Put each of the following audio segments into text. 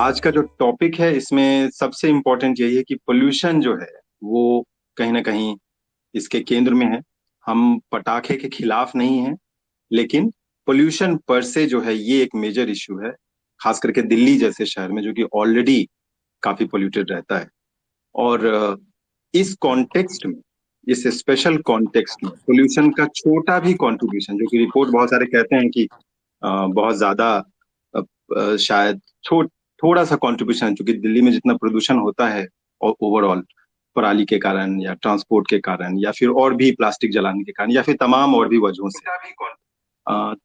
आज का जो टॉपिक है इसमें सबसे इम्पोर्टेंट यही है कि पोल्यूशन जो है वो कहीं ना कहीं इसके केंद्र में है। हम पटाखे के खिलाफ नहीं हैं, लेकिन पोल्यूशन पर से जो है ये एक मेजर इश्यू है, खास करके दिल्ली जैसे शहर में जो कि ऑलरेडी काफी पोल्यूटेड रहता है। और इस कॉन्टेक्स्ट में, इस स्पेशल कॉन्टेक्स्ट में पोल्यूशन का छोटा भी कंट्रीब्यूशन, जो कि रिपोर्ट बहुत सारे कहते हैं कि बहुत ज्यादा शायद थोड़ा सा कंट्रीब्यूशन है, क्योंकि दिल्ली में जितना प्रदूषण होता है और ओवरऑल पराली के कारण या ट्रांसपोर्ट के कारण या फिर और भी प्लास्टिक जलाने के कारण या फिर तमाम और भी वजहों से,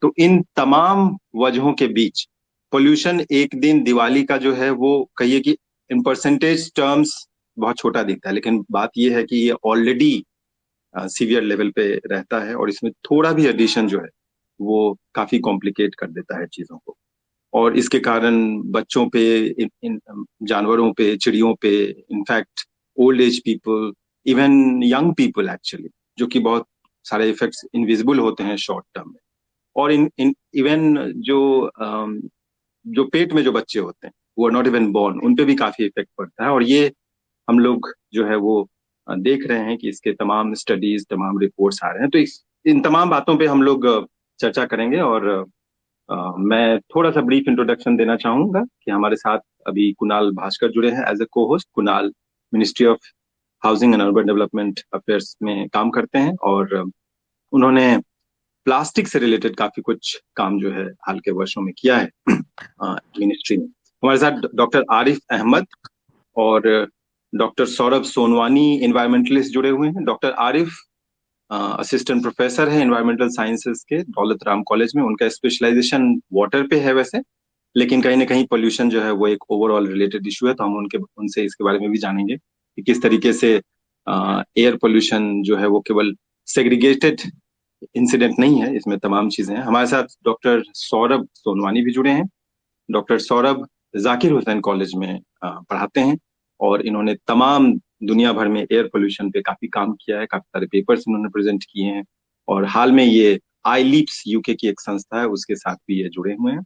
तो इन तमाम वजहों के बीच पोल्यूशन एक दिन दिवाली का जो है वो कहिए कि इन परसेंटेज टर्म्स बहुत छोटा दिखता है, लेकिन बात यह है कि ये ऑलरेडी सीवियर लेवल पे रहता है और इसमें थोड़ा भी एडिशन जो है वो काफी कॉम्प्लिकेट कर देता है चीजों को। और इसके कारण बच्चों पे, इन जानवरों पे, चिड़ियों पे, in fact old age people, even young people actually, जो कि बहुत सारे इफेक्ट्स इनविजिबल होते हैं शॉर्ट टर्म में। और इन इन इवन जो पेट में जो बच्चे होते हैं वो आर नॉट इवन बॉर्न, उन पे भी काफी इफेक्ट पड़ता है। और ये हम लोग जो है वो देख रहे हैं कि इसके तमाम स्टडीज, तमाम रिपोर्ट्स आ रहे हैं। तो इन तमाम बातों पे हम लोग चर्चा करेंगे। और मैं थोड़ा सा ब्रीफ इंट्रोडक्शन देना चाहूंगा कि हमारे साथ अभी कुणाल भास्कर जुड़े हैं एज ए को host. Kunal ministry of housing and urban development affairs में काम करते हैं और उन्होंने प्लास्टिक से रिलेटेड काफी कुछ काम जो है हाल के वर्षों में किया है मिनिस्ट्री में। हमारे साथ डॉक्टर आरिफ अहमद और डॉक्टर सौरभ सोनवानी इन्वायरमेंटलिस्ट जुड़े हुए हैं। डॉक्टर आरिफ असिस्टेंट प्रोफेसर है इन्वायरमेंटल साइंसेज के दौलत राम कॉलेज में। उनका स्पेशलाइजेशन वाटर पे है वैसे, लेकिन कहीं ना कहीं पोल्यूशन जो है वो एक ओवरऑल रिलेटेड इशू है, तो हम उनसे इसके बारे में भी जानेंगे कि किस तरीके से एयर पोल्यूशन जो है वो केवल सेग्रीगेटेड इंसिडेंट नहीं है, इसमें तमाम चीजें हैं। हमारे साथ डॉक्टर सौरभ सोनवानी भी जुड़े हैं। डॉक्टर सौरभ जाकिर हुसैन कॉलेज में पढ़ाते हैं और इन्होंने तमाम दुनिया भर में एयर पोल्यूशन पे काफी काम किया है, काफी सारे पेपर्स इन्होंने प्रेजेंट किए हैं। और हाल में ये आई लीप्स यूके की एक संस्था है, उसके साथ भी ये जुड़े हुए हैं।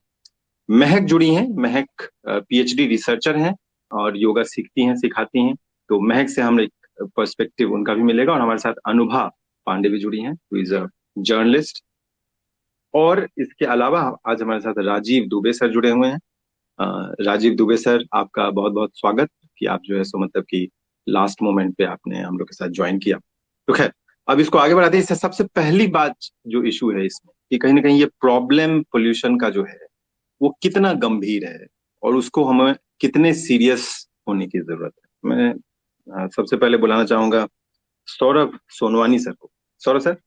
महक जुड़ी हैं। महक पीएचडी रिसर्चर हैं और योगा सीखती हैं, सिखाती हैं। तो महक से हम एक पर्सपेक्टिव उनका भी मिलेगा। और हमारे साथ अनुभा पांडे भी जुड़ी हैं, हु इज अ जर्नलिस्ट। और इसके अलावा आज हमारे साथ राजीव दुबे सर जुड़े हुए हैं। राजीव दुबे सर, आपका बहुत बहुत स्वागत कि आप जो है सो मतलब कि लास्ट मोमेंट पे आपने हम लोग के साथ ज्वाइन किया। तो खैर, अब इसको आगे बढ़ाते हैं। इससे सबसे पहली बात जो इशू है इसमें कि कहीं ना कहीं ये प्रॉब्लम पोल्यूशन का जो है वो कितना गंभीर है और उसको हमें कितने सीरियस होने की जरूरत है। मैं सबसे पहले बुलाना चाहूंगा सौरभ सोनवानी सर को। सौरभ सर,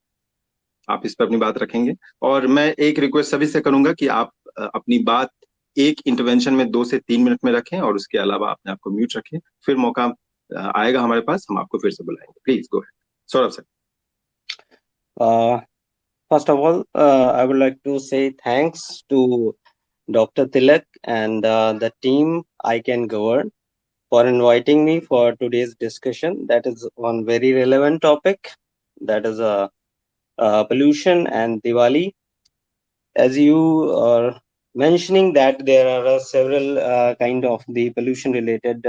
आप इस पर अपनी बात रखेंगे। और मैं एक रिक्वेस्ट सभी से करूंगा कि आप अपनी बात एक इंटरवेंशन में 2 से 3 मिनट में रखें और उसके अलावा अपने आप को म्यूट रखें। फिर मौका आएगा हमारे पास, हम आपको फिर से बुलाएंगे। Please go ahead Saurabh sir. Uh, First of all, I would like to say thanks to Dr. Tilak and the team I Can Govern for inviting me for today's discussion. That is one very relevant topic. That is pollution and Diwali. As you are mentioning that there are several kind of the pollution related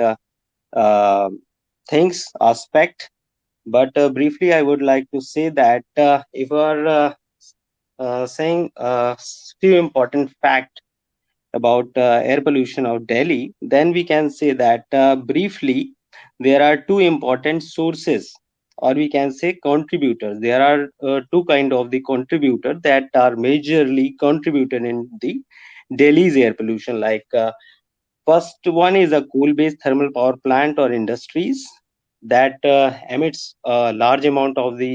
uh, things aspect. But briefly, I would like to say that if we are saying a few important fact about air pollution of Delhi, then we can say that briefly there are two important sources, or we can say contributors. There are two kind of the contributor that are majorly contributed in the Delhi's air pollution. Like first one is a coal-based thermal power plant or industries that emits a large amount of the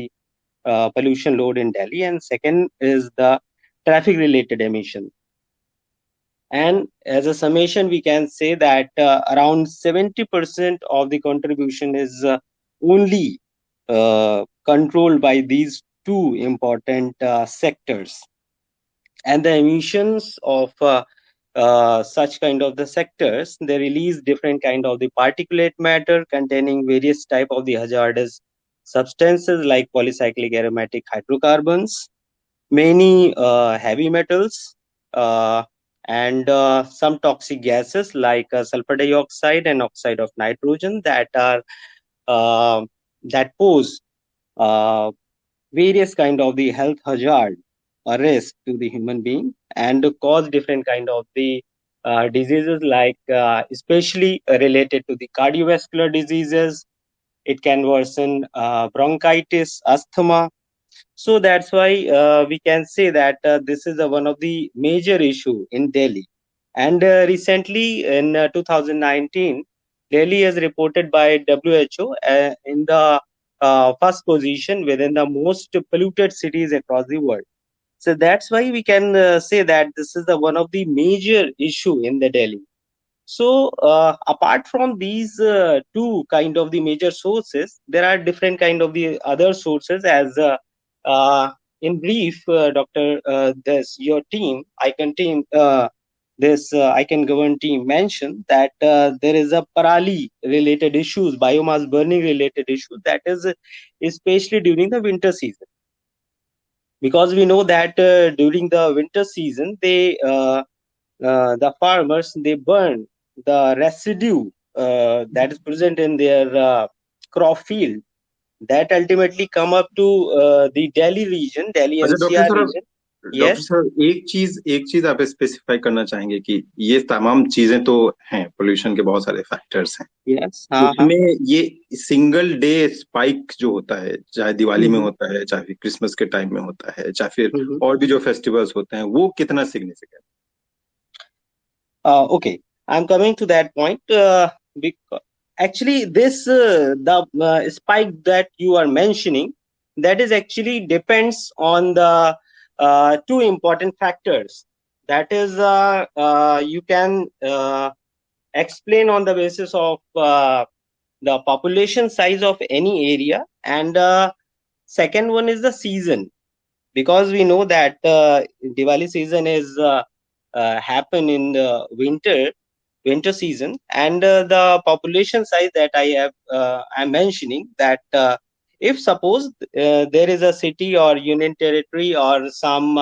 pollution load in Delhi, and second is the traffic related emission. And as a summation, we can say that around 70% of the contribution is only controlled by these two important sectors. And the emissions of such kind of the sectors, they release different kind of the particulate matter containing various type of the hazardous substances like polycyclic aromatic hydrocarbons, many heavy metals, uh, and some toxic gases like sulfur dioxide and oxide of nitrogen that are uh, that pose uh, various kind of the health hazard or risk to the human being and cause different kind of the diseases like especially related to the cardiovascular diseases. It can worsen bronchitis, asthma. So that's why we can say that this is one of the major issue in Delhi. And recently in 2019, Delhi is reported by WHO in the first position within the most polluted cities across the world. So that's why we can say that this is the one of the major issue in the Delhi. So apart from these two kind of the major sources, there are different kind of the other sources as uh, in brief, Dr. This your team, ICAN team, this ICAN govern team mentioned that there is a parali related issues, biomass burning related issues that is especially during the winter season, because we know that during the winter season the farmers they burn the residue that is present in their crop field that ultimately come up to the Delhi region, Delhi अच्छा doctor NCR साहब, region. Doctor Yes. साहब एक चीज आप specify करना चाहेंगे कि ये तमाम चीजें तो हैं, पोल्यूशन के बहुत सारे फैक्टर्स हैं, Yes. हाँ हाँ. उसमें ये सिंगल डे स्पाइक जो होता है, चाहे दिवाली में हम्म, होता है, चाहे फिर क्रिसमस के टाइम में होता है, चाहे फिर हम्म. और भी जो फेस्टिवल्स होते हैं, वो कितना significant? Okay, I'm coming to that point. Because actually, this the spike that you are mentioning, that is actually depends on the two important factors. That is, you can explain on the basis of the population size of any area, and second one is the season, because we know that Diwali season is happen in the winter season, and the population size that I'm mentioning that if suppose there is a city or union territory or some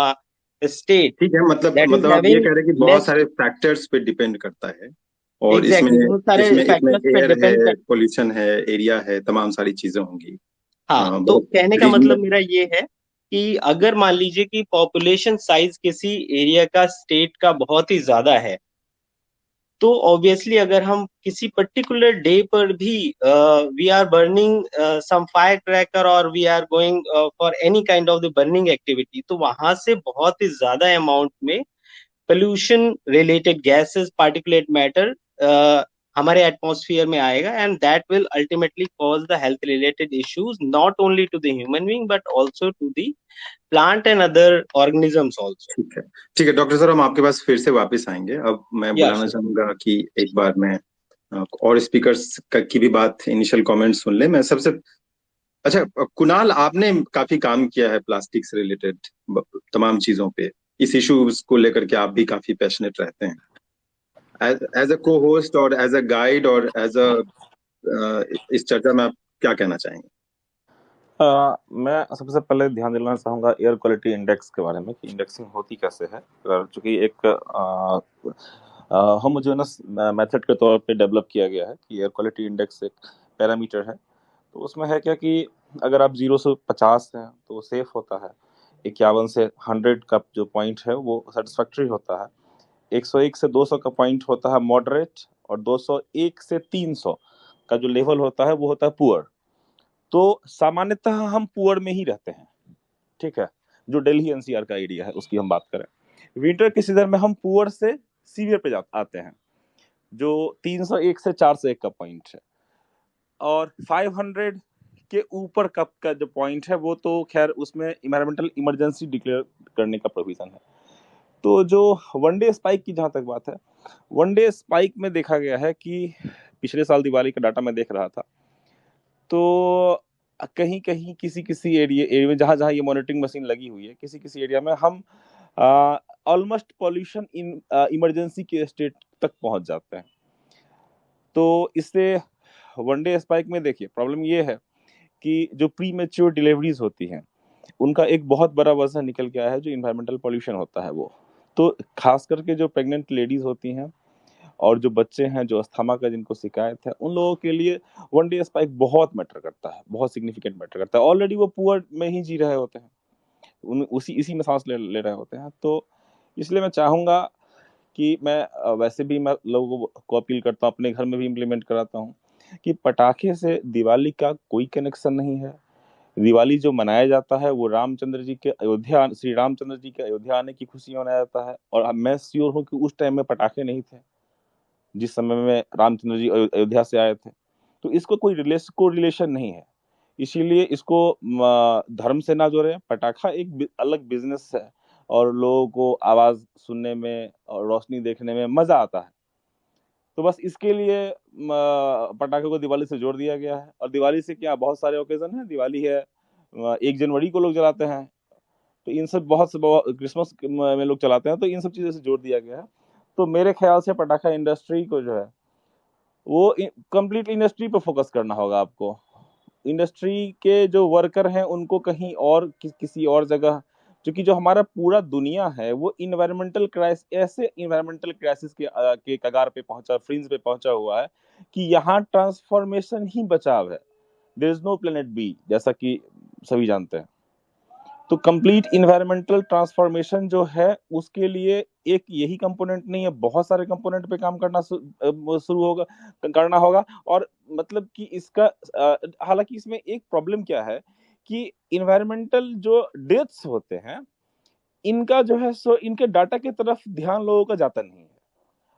state ठीक है, मतलब that is मतलब आप ये having कह रहे हैं कि बहुत less. सारे फैक्टर्स पे डिपेंड करता है, और इसमें एग्जैक्टली, बहुत सारे इसमें इसमें फैक्टर्स पे एयर है, डिपेंड कर. पोल्यूशन है, एरिया है, तमाम सारी चीजें होंगी। हाँ, तो बहुत कहने का मतलब रीजनल। मेरा ये है कि अगर मान लीजिए कि पॉपुलेशन साइज किसी एरिया का, स्टेट का बहुत ही ज्यादा है, तो ऑब्वियसली अगर हम किसी पर्टिकुलर डे पर भी we are burning some fire cracker और we are going for any kind of the burning activity, तो वहां से बहुत ही ज्यादा अमाउंट में pollution related gases, particulate matter हमारे एटमॉस्फेयर में आएगा, and that will ultimately cause the health related issues not only to the human being but also to the plant and other organisms also. ठीक है, ठीक है doctor sir, हम आपके पास फिर से वापस आएंगे। अब मैं या बुलाना श्योर. चाहूंगा कि एक बार मैं और स्पीकर्स की भी बात, इनिशियल कमेंट सुन ले। मैं सबसे अच्छा, कुणाल, आपने काफी काम किया है प्लास्टिक से रिलेटेड तमाम चीजों पे, इस इश्यूज को लेकर के आप भी काफी पैशनेट रहते हैं। एज अ को होस्ट और एज अ गाइड और एज अ इस चर्चा में आप क्या कहना चाहेंगे? मैं सबसे पहले ध्यान दिलाना चाहूँगा एयर क्वालिटी इंडेक्स के बारे में कि इंडेक्सिंग होती कैसे है। चूंकि एक होमोजेनस मेथड के तौर पे डेवलप किया गया है कि एयर क्वालिटी इंडेक्स एक पैरामीटर है। तो उसमें है क्या कि अगर आप 0 से 50 हैं तो सेफ होता है, 51 से 100 का जो पॉइंट है वो सेटिस्फैक्ट्री होता है, 101 से 200 का पॉइंट होता है मॉडरेट, और 201 से 300 का जो लेवल होता है वो होता है पुअर। तो सामान्यतः हम पुअर में ही रहते हैं, ठीक है। जो दिल्ली एनसीआर का एरिया है उसकी हम बात करें, विंटर के सीजन में हम पुअर से सीवियर पे आते हैं, जो 301 से 401 का पॉइंट है। और 500 के ऊपर कप का जो पॉइंट है वो तो खैर उसमें इन्वायरमेंटल इमरजेंसी डिक्लेयर करने का प्रोविजन है। तो जो वनडे स्पाइक की जहां तक बात है, वनडे स्पाइक में देखा गया है कि पिछले साल दिवाली का डाटा मैं देख रहा था, तो कहीं कहीं किसी किसी एरिया में जहां जहां ये मॉनिटरिंग मशीन लगी हुई है, किसी किसी एरिया में हम ऑलमोस्ट पॉल्यूशन इन इमरजेंसी के स्टेट तक पहुंच जाते हैं। तो इससे वनडे स्पाइक में देखिए प्रॉब्लम ये है कि जो प्री मेच्योर डिलीवरीज होती हैं उनका एक बहुत बड़ा वजह निकल के आया है जो इन्वायरमेंटल पॉल्यूशन होता है वो। तो खास करके जो प्रेग्नेंट लेडीज होती हैं और जो बच्चे हैं जो अस्थमा का जिनको शिकायत है, उन लोगों के लिए वन डे स्पाइक बहुत मैटर करता है, बहुत सिग्निफिकेंट मैटर करता है। ऑलरेडी वो पुअर में ही जी रहे होते हैं, इसी में सांस ले रहे होते हैं। तो इसलिए मैं चाहूंगा कि वैसे भी मैं लोगों को अपील करता हूँ, अपने घर में भी इम्प्लीमेंट कराता हूँ कि पटाखे से दिवाली का कोई कनेक्शन नहीं है। दिवाली जो मनाया जाता है वो श्री रामचंद्र जी के अयोध्या आने की खुशी में मनाया जाता है। और मैं श्योर हूँ कि उस टाइम में पटाखे नहीं थे जिस समय में रामचंद्र जी अयोध्या से आए थे। तो इसको कोई रिलेशन नहीं है, इसीलिए इसको धर्म से ना जोड़े। पटाखा एक अलग बिजनेस है और लोगों को आवाज सुनने में और रोशनी देखने में मजा आता है। तो बस इसके लिए पटाखे को दिवाली से जोड़ दिया गया है। और दिवाली से क्या, बहुत सारे ओकेजन है, दिवाली है 1 जनवरी को लोग जलाते हैं, तो इन सब क्रिसमस में लोग चलाते हैं, तो इन सब चीजों से जोड़ दिया गया है। तो मेरे ख्याल से पटाखा इंडस्ट्री को जो है वो कंप्लीट इंडस्ट्री पर फोकस करना होगा आपको। इंडस्ट्री के जो वर्कर हैं उनको कहीं और किसी और जगह, क्योंकि जो हमारा पूरा दुनिया है वो ऐसे इन्वायरमेंटल क्राइसिस के कगार पे पहुंचा, फ्रिंज पे पहुंचा हुआ है कि यहाँ ट्रांसफॉर्मेशन ही बचाव है। There is no planet B, जैसा कि सभी जानते हैं। तो कंप्लीट इन्वायरमेंटल ट्रांसफॉर्मेशन जो है उसके लिए एक यही कंपोनेंट नहीं है, बहुत सारे कंपोनेंट पे काम करना होगा। और मतलब कि इसका हालांकि इसमें एक प्रॉब्लम क्या है कि इन्वायरमेंटल जो डेथ्स होते हैं इनका जो है सो इनके डाटा की तरफ ध्यान लोगों का जाता नहीं है,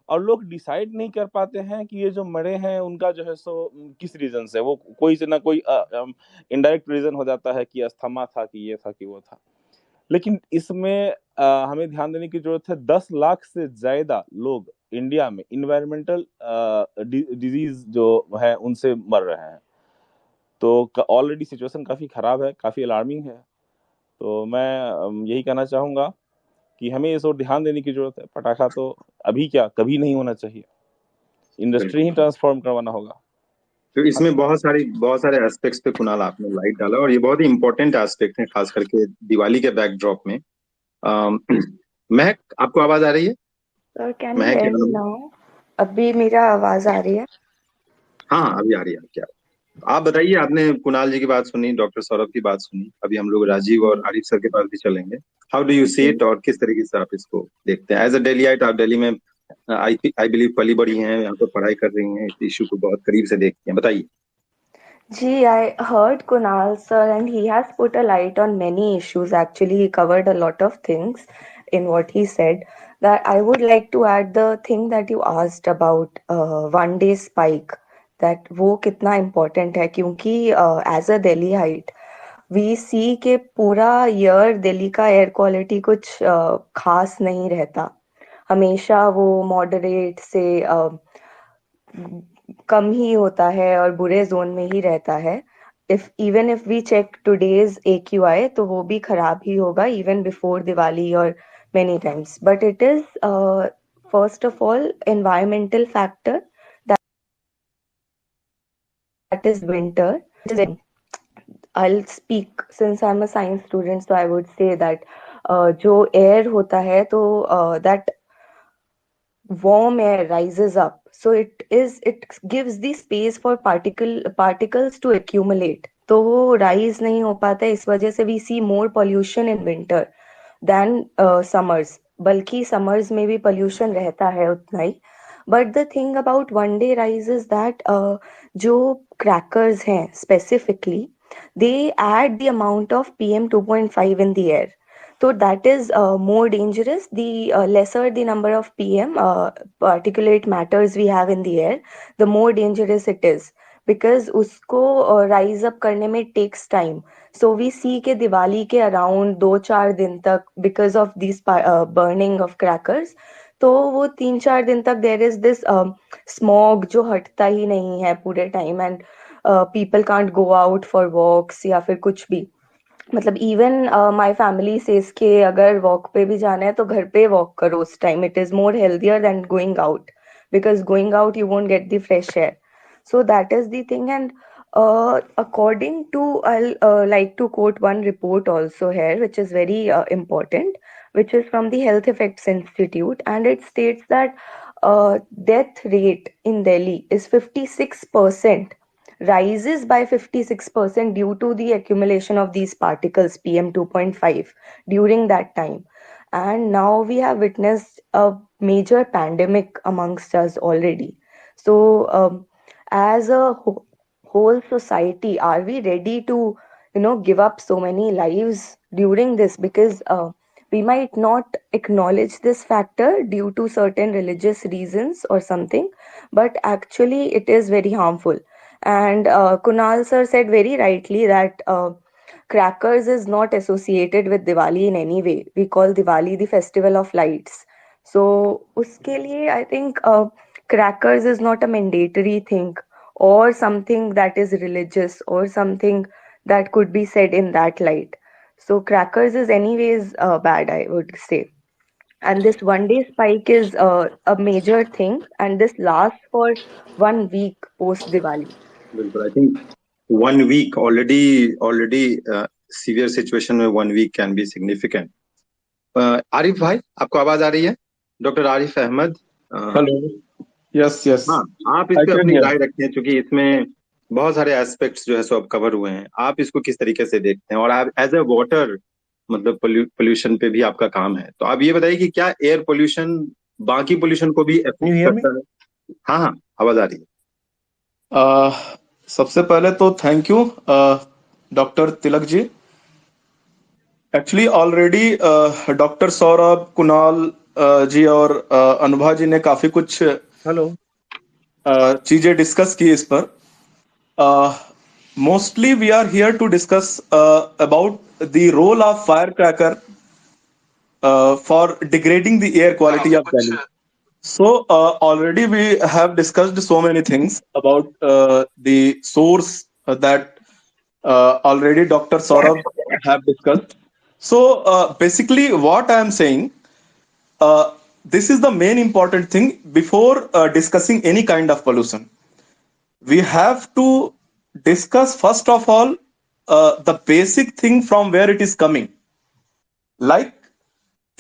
और लोग डिसाइड नहीं कर पाते हैं कि ये जो मरे हैं उनका जो है सो किस रीजन से, वो कोई ना कोई इनडायरेक्ट रीजन हो जाता है कि अस्थमा था, कि ये था, कि वो था। लेकिन इसमें हमें ध्यान देने की जरूरत है, 10 लाख से ज्यादा लोग इंडिया में इन्वायरमेंटल डिजीज जो है उनसे मर रहे हैं। तो ऑलरेडी सिचुएशन काफी खराब है, काफी अलार्मिंग है। तो मैं यही कहना चाहूंगा कि हमें इस ओर ध्यान देने की जरूरत है। पटाखा तो अभी क्या, कभी नहीं होना चाहिए, इंडस्ट्री ही ट्रांसफॉर्म करवाना होगा। तो इसमें बहुत सारे एस्पेक्ट्स पे कुणाल आपने लाइट डाला, और ये बहुत ही इंपॉर्टेंट एस्पेक्ट है, खास करके दिवाली के बैकड्रॉप में। महक, आपको आवाज आ रही है? Sir can you Mahak hear me now? अभी मेरा आवाज आ रही है? हाँ हाँ, अभी आ रही है। क्या आप बताइए, आपने कुणाल जी की बात सुनी, डॉक्टर सौरभ की बात सुनी, अभी हम लोग राजीव और आरिफ सर के पास भी चलेंगे। How do you see it, और किस तरीके से आप इसको देखते हैं एज अ डेलीआइट? आप दिल्ली में आई बिलीव पली बड़ी हैं, यहाँ पर पढ़ाई कर रही हैं, इस इशू को बहुत करीब से देखती हैं, बताइए। Gee, I heard Kunal sir, and he has put a light on many issues. Actually, he covered a lot of things in what he said. That I would like to add the thing that you asked about one day spike. That वो कितना important है, क्योंकि as a Delhiite, we see के पूरा year Delhi का air quality कुछ खास नहीं रहता। हमेशा वो moderate से कम ही होता है और बुरे जोन में ही रहता है। Even if we check today's AQI, तो वो भी खराब ही होगा इवन बिफोर दिवाली और many times. But it is first of all environmental factor, that is winter. I'll speak since I'm a science student, so I would say that जो air होता है तो that warm air rises up, so it gives the space for particles to accumulate, तो वो rise नहीं हो पाता है। इस वजह से we see more pollution in winter than summers, बल्कि summers में भी pollution रहता है उतना ही। But the thing about one day rise is that जो crackers हैं specifically, they add the amount of PM 2.5 in the air. So that is more dangerous. The lesser the number of PM particulate matters we have in the air, the more dangerous it is, because उसको rise up करने में takes time. So we see के दिवाली के around 2-4 दिन तक, because of these burning of crackers, तो वो 3-4 दिन तक there is this smog जो हटता ही नहीं है पूरे time, and people can't go out for walks या फिर कुछ भी। मतलब इवन माई फैमिली सेज के अगर वॉक पे भी जाना है तो घर पे वॉक करो उस time, it is more healthier than going out, because going out you won't get the fresh air. So that is the thing. And According to, I'll like to quote one report also here, which is very important, which is from the Health Effects Institute, and it states that death rate in Delhi is 56%, rises by 56% due to the accumulation of these particles PM 2.5 during that time. And now we have witnessed a major pandemic amongst us already. So, as a whole society, are we ready to give up so many lives during this? Because we might not acknowledge this factor due to certain religious reasons or something, but actually it is very harmful. And Kunal sir said very rightly that crackers is not associated with Diwali in any way. We call Diwali the festival of lights. So uske liye I think crackers is not a mandatory thing or something that is religious or something that could be said in that light. So crackers is anyways bad, I would say. And this one day spike is a major thing, and this lasts for 1 week post Diwali. बिल्कुल I think 1 week already severe situation में 1 week can be significant. Arif भाई, आपको आवाज आ रही है? Doctor Arif Ahmad. Hello. Yes yes, हाँ, आप इस I पे can अपनी hear. राय रखें, क्योंकि इसमें बहुत सारे एस्पेक्ट्स जो है सो अब कवर हुए हैं। आप इसको किस तरीके से देखते हैं, और आप एज ए वाटर मतलब पोल्यूशन पे भी आपका काम है, तो आप ये बताइए कि क्या एयर पोल्यूशन बाकी पोल्यूशन को भी Can you affect hear me? करता है? हाँ हाँ, आवाज आ रही है। सबसे पहले तो thank you doctor Tilak ji. Actually already doctor Saurabh, Kunal ji और अनुभा जी ने काफी कुछ हेलो चीजें डिस्कस की इस पर। Mostly we are here to discuss about the role of fire cracker for degrading the air quality of Delhi. So already we have discussed so many things about the source that already Dr. Saurabh have discussed. So basically what I am saying, this is the main important thing before discussing any kind of pollution. We have to discuss first of all the basic thing from where it is coming. Like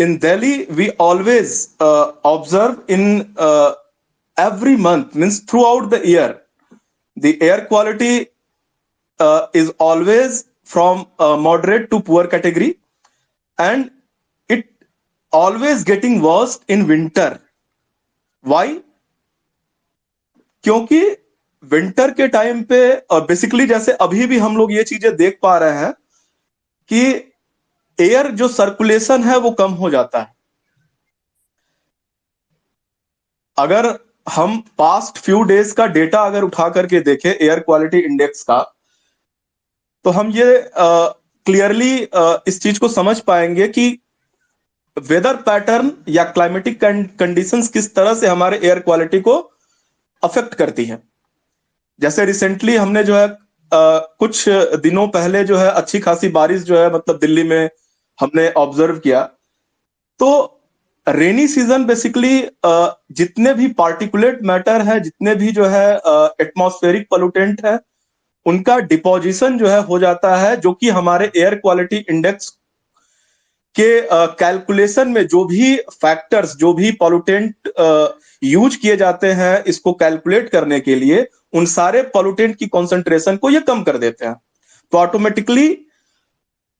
in Delhi, we always observe in every month, means throughout the year, the air quality is always from moderate to poor category, and it always getting worse in winter. Why? क्योंकि winter के time पे basically जैसे अभी भी हम लोग ये चीजें देख पा रहे हैं कि एयर जो सर्कुलेशन है वो कम हो जाता है। अगर हम पास्ट फ्यू डेज का डेटा अगर उठा करके देखें एयर क्वालिटी इंडेक्स का, तो हम ये क्लियरली इस चीज को समझ पाएंगे कि वेदर पैटर्न या क्लाइमेटिक कंडीशंस किस तरह से हमारे एयर क्वालिटी को अफेक्ट करती हैं। जैसे रिसेंटली हमने जो है कुछ दिनों पहले जो है अच्छी खासी बारिश जो है मतलब दिल्ली में हमने ऑब्जर्व किया। तो रेनी सीजन बेसिकली जितने भी पार्टिकुलेट मैटर है, जितने भी जो है एटमॉस्फेरिक पोल्यूटेंट है, उनका डिपोजिशन जो है हो जाता है, जो कि हमारे एयर क्वालिटी इंडेक्स के कैलकुलेशन में जो भी फैक्टर्स, जो भी पोल्यूटेंट यूज किए जाते हैं इसको कैलकुलेट करने के लिए, उन सारे पोल्यूटेंट की कॉन्सेंट्रेशन को ये कम कर देते हैं। तो ऑटोमेटिकली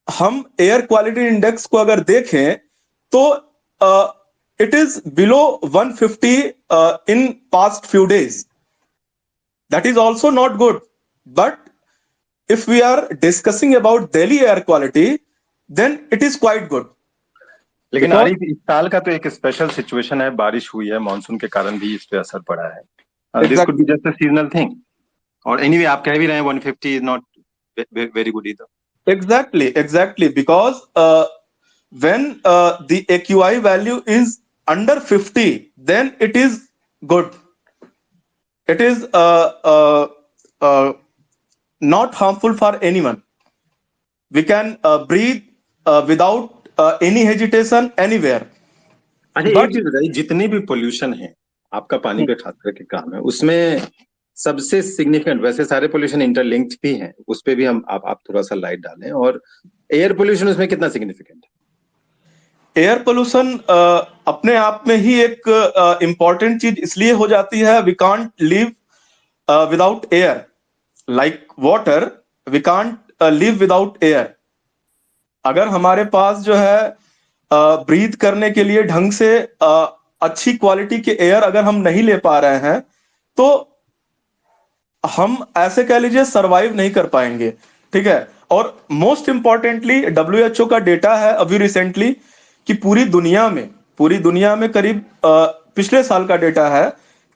हम एयर क्वालिटी इंडेक्स को अगर देखें तो it is below 150 in past few days. That is also not good. But if we are discussing about Delhi air quality, then it is quite good. लेकिन Because- आरिफ, इस साल का तो एक स्पेशल सिचुएशन है, बारिश हुई है, मानसून के कारण भी इस पे असर पड़ा है। This could be just a seasonal thing, और एनीवे आप कह भी रहे हैं 150 is not very good either. Exactly. Because when the AQI value is under 50, then it is good. It is not harmful for anyone. We can breathe without any hesitation anywhere. अच्छा, But- एक चीज बताइए, जितने भी pollution है, आपका पानी पे खास करके काम है, उसमें सबसे सिग्निफिकेंट, वैसे सारे पोल्यूशन इंटरलिंक्ड भी हैं, उस पे भी हम आप थोड़ा सा लाइट डालें, और एयर पोल्यूशन उसमें कितना सिग्निफिकेंट है? एयर पोल्यूशन अपने आप में ही एक इंपॉर्टेंट चीज इसलिए हो जाती है, we can't live without air, like water, we can't live without air. अगर हमारे पास जो है ब्रीथ करने के लिए ढंग से अच्छी क्वालिटी के एयर अगर हम नहीं ले पा रहे हैं, तो हम ऐसे कह लीजिए सरवाइव नहीं कर पाएंगे, ठीक है। और मोस्ट इंपॉर्टेंटली WHO का डेटा है अभी रिसेंटली कि पूरी दुनिया में करीब पिछले साल का डेटा है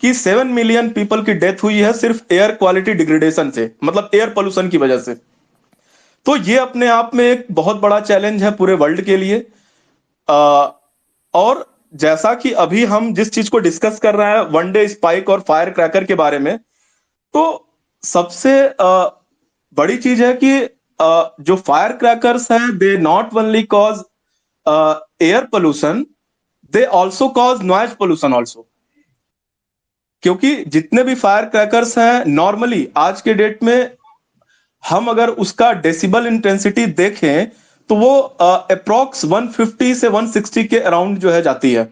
कि 7 मिलियन पीपल की डेथ हुई है सिर्फ एयर क्वालिटी डिग्रेडेशन से, मतलब एयर पोल्यूशन की वजह से। तो ये अपने आप में एक बहुत बड़ा चैलेंज है पूरे वर्ल्ड के लिए। और जैसा कि अभी हम जिस चीज को डिस्कस कर रहे हैं, वन डे स्पाइक और फायर क्रैकर के बारे में, तो सबसे बड़ी चीज है कि जो फायर क्रैकर्स हैं, they not only cause air pollution, they also cause noise pollution also. क्योंकि जितने भी फायर क्रैकर्स हैं, नॉर्मली आज के डेट में हम अगर उसका डेसिबल इंटेंसिटी देखें तो वो अप्रोक्स 150 से 160 के अराउंड जो है जाती है।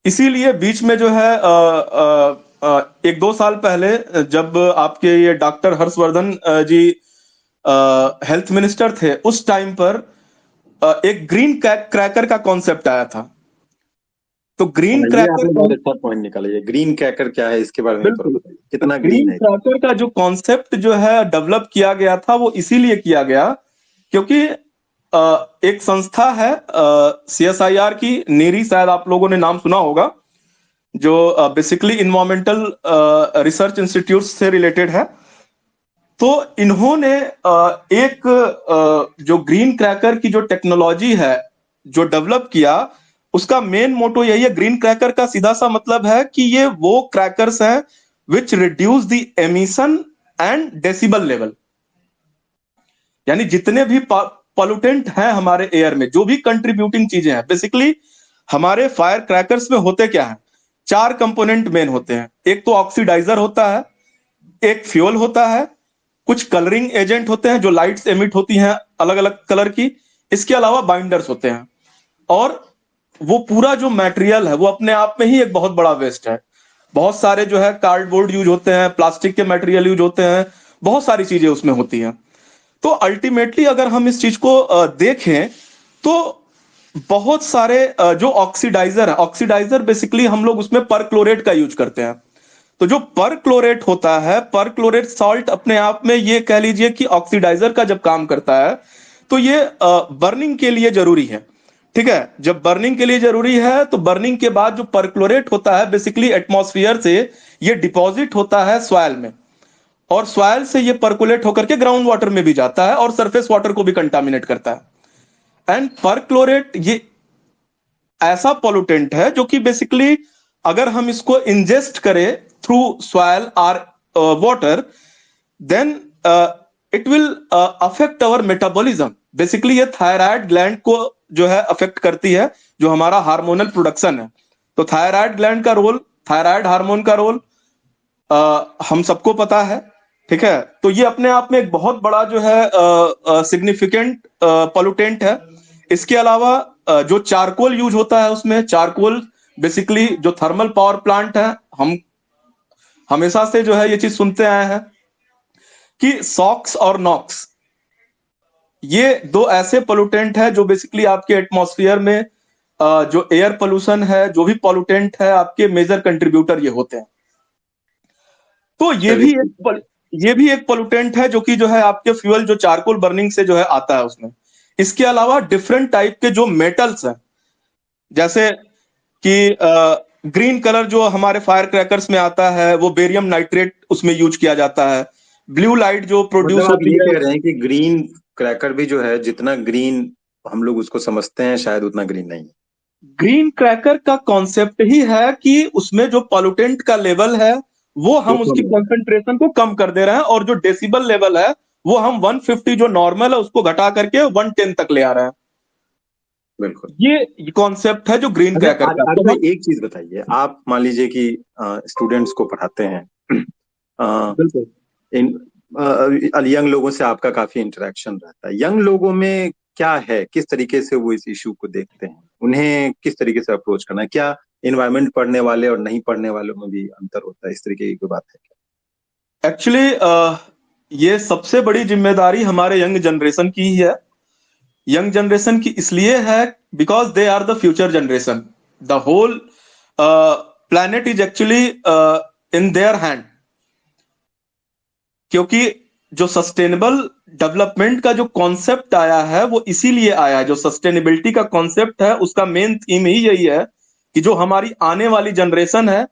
इसीलिए बीच में जो है 1-2 साल पहले जब आपके ये डॉक्टर हर्षवर्धन जी हेल्थ मिनिस्टर थे, उस टाइम पर एक ग्रीन क्रैकर का कॉन्सेप्ट आया था। तो ग्रीन ये क्रैकर आपने बहुत अच्छा पॉइंट निकाला। ये ग्रीन क्रैकर क्या है, इसके बारे में थोड़ा बिल्कुल, बताइए, कितना ग्रीन ग्रीन है? क्रैकर का जो कॉन्सेप्ट जो है डेवलप किया गया था, वो इसीलिए किया गया क्योंकि एक संस्था है CSIR की, नीरी, शायद आप लोगों ने नाम सुना होगा, जो बेसिकली इन्वायरमेंटल रिसर्च इंस्टीट्यूट से रिलेटेड है। तो इन्होंने एक जो ग्रीन क्रैकर की जो टेक्नोलॉजी है जो डेवलप किया, उसका मेन मोटो यही है। ग्रीन क्रैकर का सीधा सा मतलब है कि ये वो क्रैकर्स हैं which reduce the emission and decibel level, यानी जितने भी पॉल्यूटेंट हैं हमारे एयर में, जो भी कंट्रीब्यूटिंग चीजें हैं, बेसिकली हमारे फायर क्रैकर्स में होते क्या है, 4 कंपोनेंट मेन होते हैं। एक तो ऑक्सीडाइजर होता है, एक फ्यूल होता है, कुछ कलरिंग एजेंट होते हैं जो लाइट्स एमिट होती हैं अलग अलग कलर की, इसके अलावा बाइंडर्स होते हैं। और वो पूरा जो मटेरियल है वो अपने आप में ही एक बहुत बड़ा वेस्ट है। बहुत सारे जो है कार्डबोर्ड यूज होते हैं, प्लास्टिक के मटेरियल यूज होते हैं, बहुत सारी चीजें उसमें होती हैं। तो अल्टीमेटली अगर हम इस चीज को देखें तो बहुत सारे जो ऑक्सीडाइजर है, ऑक्सीडाइजर बेसिकली हम लोग उसमें परक्लोरेट का यूज करते हैं। तो जो परक्लोरेट होता है, परक्लोरेट सॉल्ट अपने आप में ये कह लीजिए कि ऑक्सीडाइजर का जब काम करता है तो ये बर्निंग के लिए जरूरी है, ठीक है। जब बर्निंग के लिए जरूरी है तो बर्निंग के बाद जो परक्लोरेट होता है बेसिकली एटमॉस्फेयर से ये डिपॉजिट होता है सॉइल में, और सॉइल से ये परकुलेट होकर के ग्राउंड वाटर में भी जाता है और सरफेस वाटर को भी कंटामिनेट करता है। एंड परक्लोरेट ये ऐसा पॉल्यूटेंट है जो कि बेसिकली अगर हम इसको इंजेस्ट करें थ्रू सॉइल और water, then it will affect our metabolism. Basically ये थायराइड ग्लैंड को जो है अफेक्ट करती है, जो हमारा हार्मोनल प्रोडक्शन है। तो थायराइड ग्लैंड का रोल, थायराइड हार्मोन का रोल हम सबको पता है, ठीक है। तो ये अपने आप में एक बहुत बड़ा जो है सिग्निफिकेंट पॉल्यूटेंट है। इसके अलावा जो चारकोल यूज होता है, उसमें चारकोल बेसिकली जो थर्मल पावर प्लांट है, हम हमेशा से जो है ये चीज सुनते आए हैं कि सॉक्स और नॉक्स, ये 2 ऐसे पोल्यूटेंट है जो बेसिकली आपके एटमॉस्फेयर में जो एयर पोल्यूशन है, जो भी पोल्यूटेंट है, आपके मेजर कंट्रीब्यूटर ये होते हैं। तो ये भी एक पोल्यूटेंट है जो कि जो है आपके फ्यूल जो चारकोल बर्निंग से जो है आता है उसमें। इसके अलावा डिफरेंट टाइप के जो मेटल्स हैं, जैसे कि ग्रीन कलर जो हमारे फायर क्रैकर्स में आता है, वो बेरियम नाइट्रेट उसमें यूज किया जाता है। ब्लू लाइट जो प्रोड्यूस मतलब आप होती ये है, कह रहे हैं कि ग्रीन क्रैकर भी जो है, जितना ग्रीन हम लोग उसको समझते हैं शायद उतना ग्रीन नहीं है। ग्रीन क्रैकर का कॉन्सेप्ट ही है कि उसमें जो पॉल्यूटेंट का लेवल है वो वो हम उसकी कम है। कंसंट्रेशन को कम कर दे रहे हैं, और जो डेसिबल लेवल है वो हम 150 जो नॉर्मल है उसको घटा करके 110 तक ले आ रहे हैं। बिल्कुल। ये कॉन्सेप्ट है जो ग्रीन अच्छा क्रैकर का। आरिफ तो भाई, एक चीज बताइए, आप मान लीजिए कि स्टूडेंट्स को पढ़ाते हैं बिल्कुल। यंग लोगों से आपका काफी इंटरेक्शन रहता है, यंग लोगों में क्या है, किस तरीके से वो इस इशू को देखते हैं, उन्हें किस तरीके से अप्रोच करना है, क्या इन्वायरमेंट पढ़ने वाले और नहीं पढ़ने वालों में भी अंतर होता है, इस तरीके की कोई बात है क्या? एक्चुअली ये सबसे बड़ी जिम्मेदारी हमारे यंग जनरेशन की ही है। यंग जनरेशन की इसलिए है because they are the future generation. The whole planet is actually in their hand. क्योंकि जो सस्टेनेबल डेवलपमेंट का जो कॉन्सेप्ट आया है वो इसीलिए आया है। जो सस्टेनेबिलिटी का कॉन्सेप्ट है उसका मेन थीम ही यही है कि जो हमारी आने वाली जनरेशन है,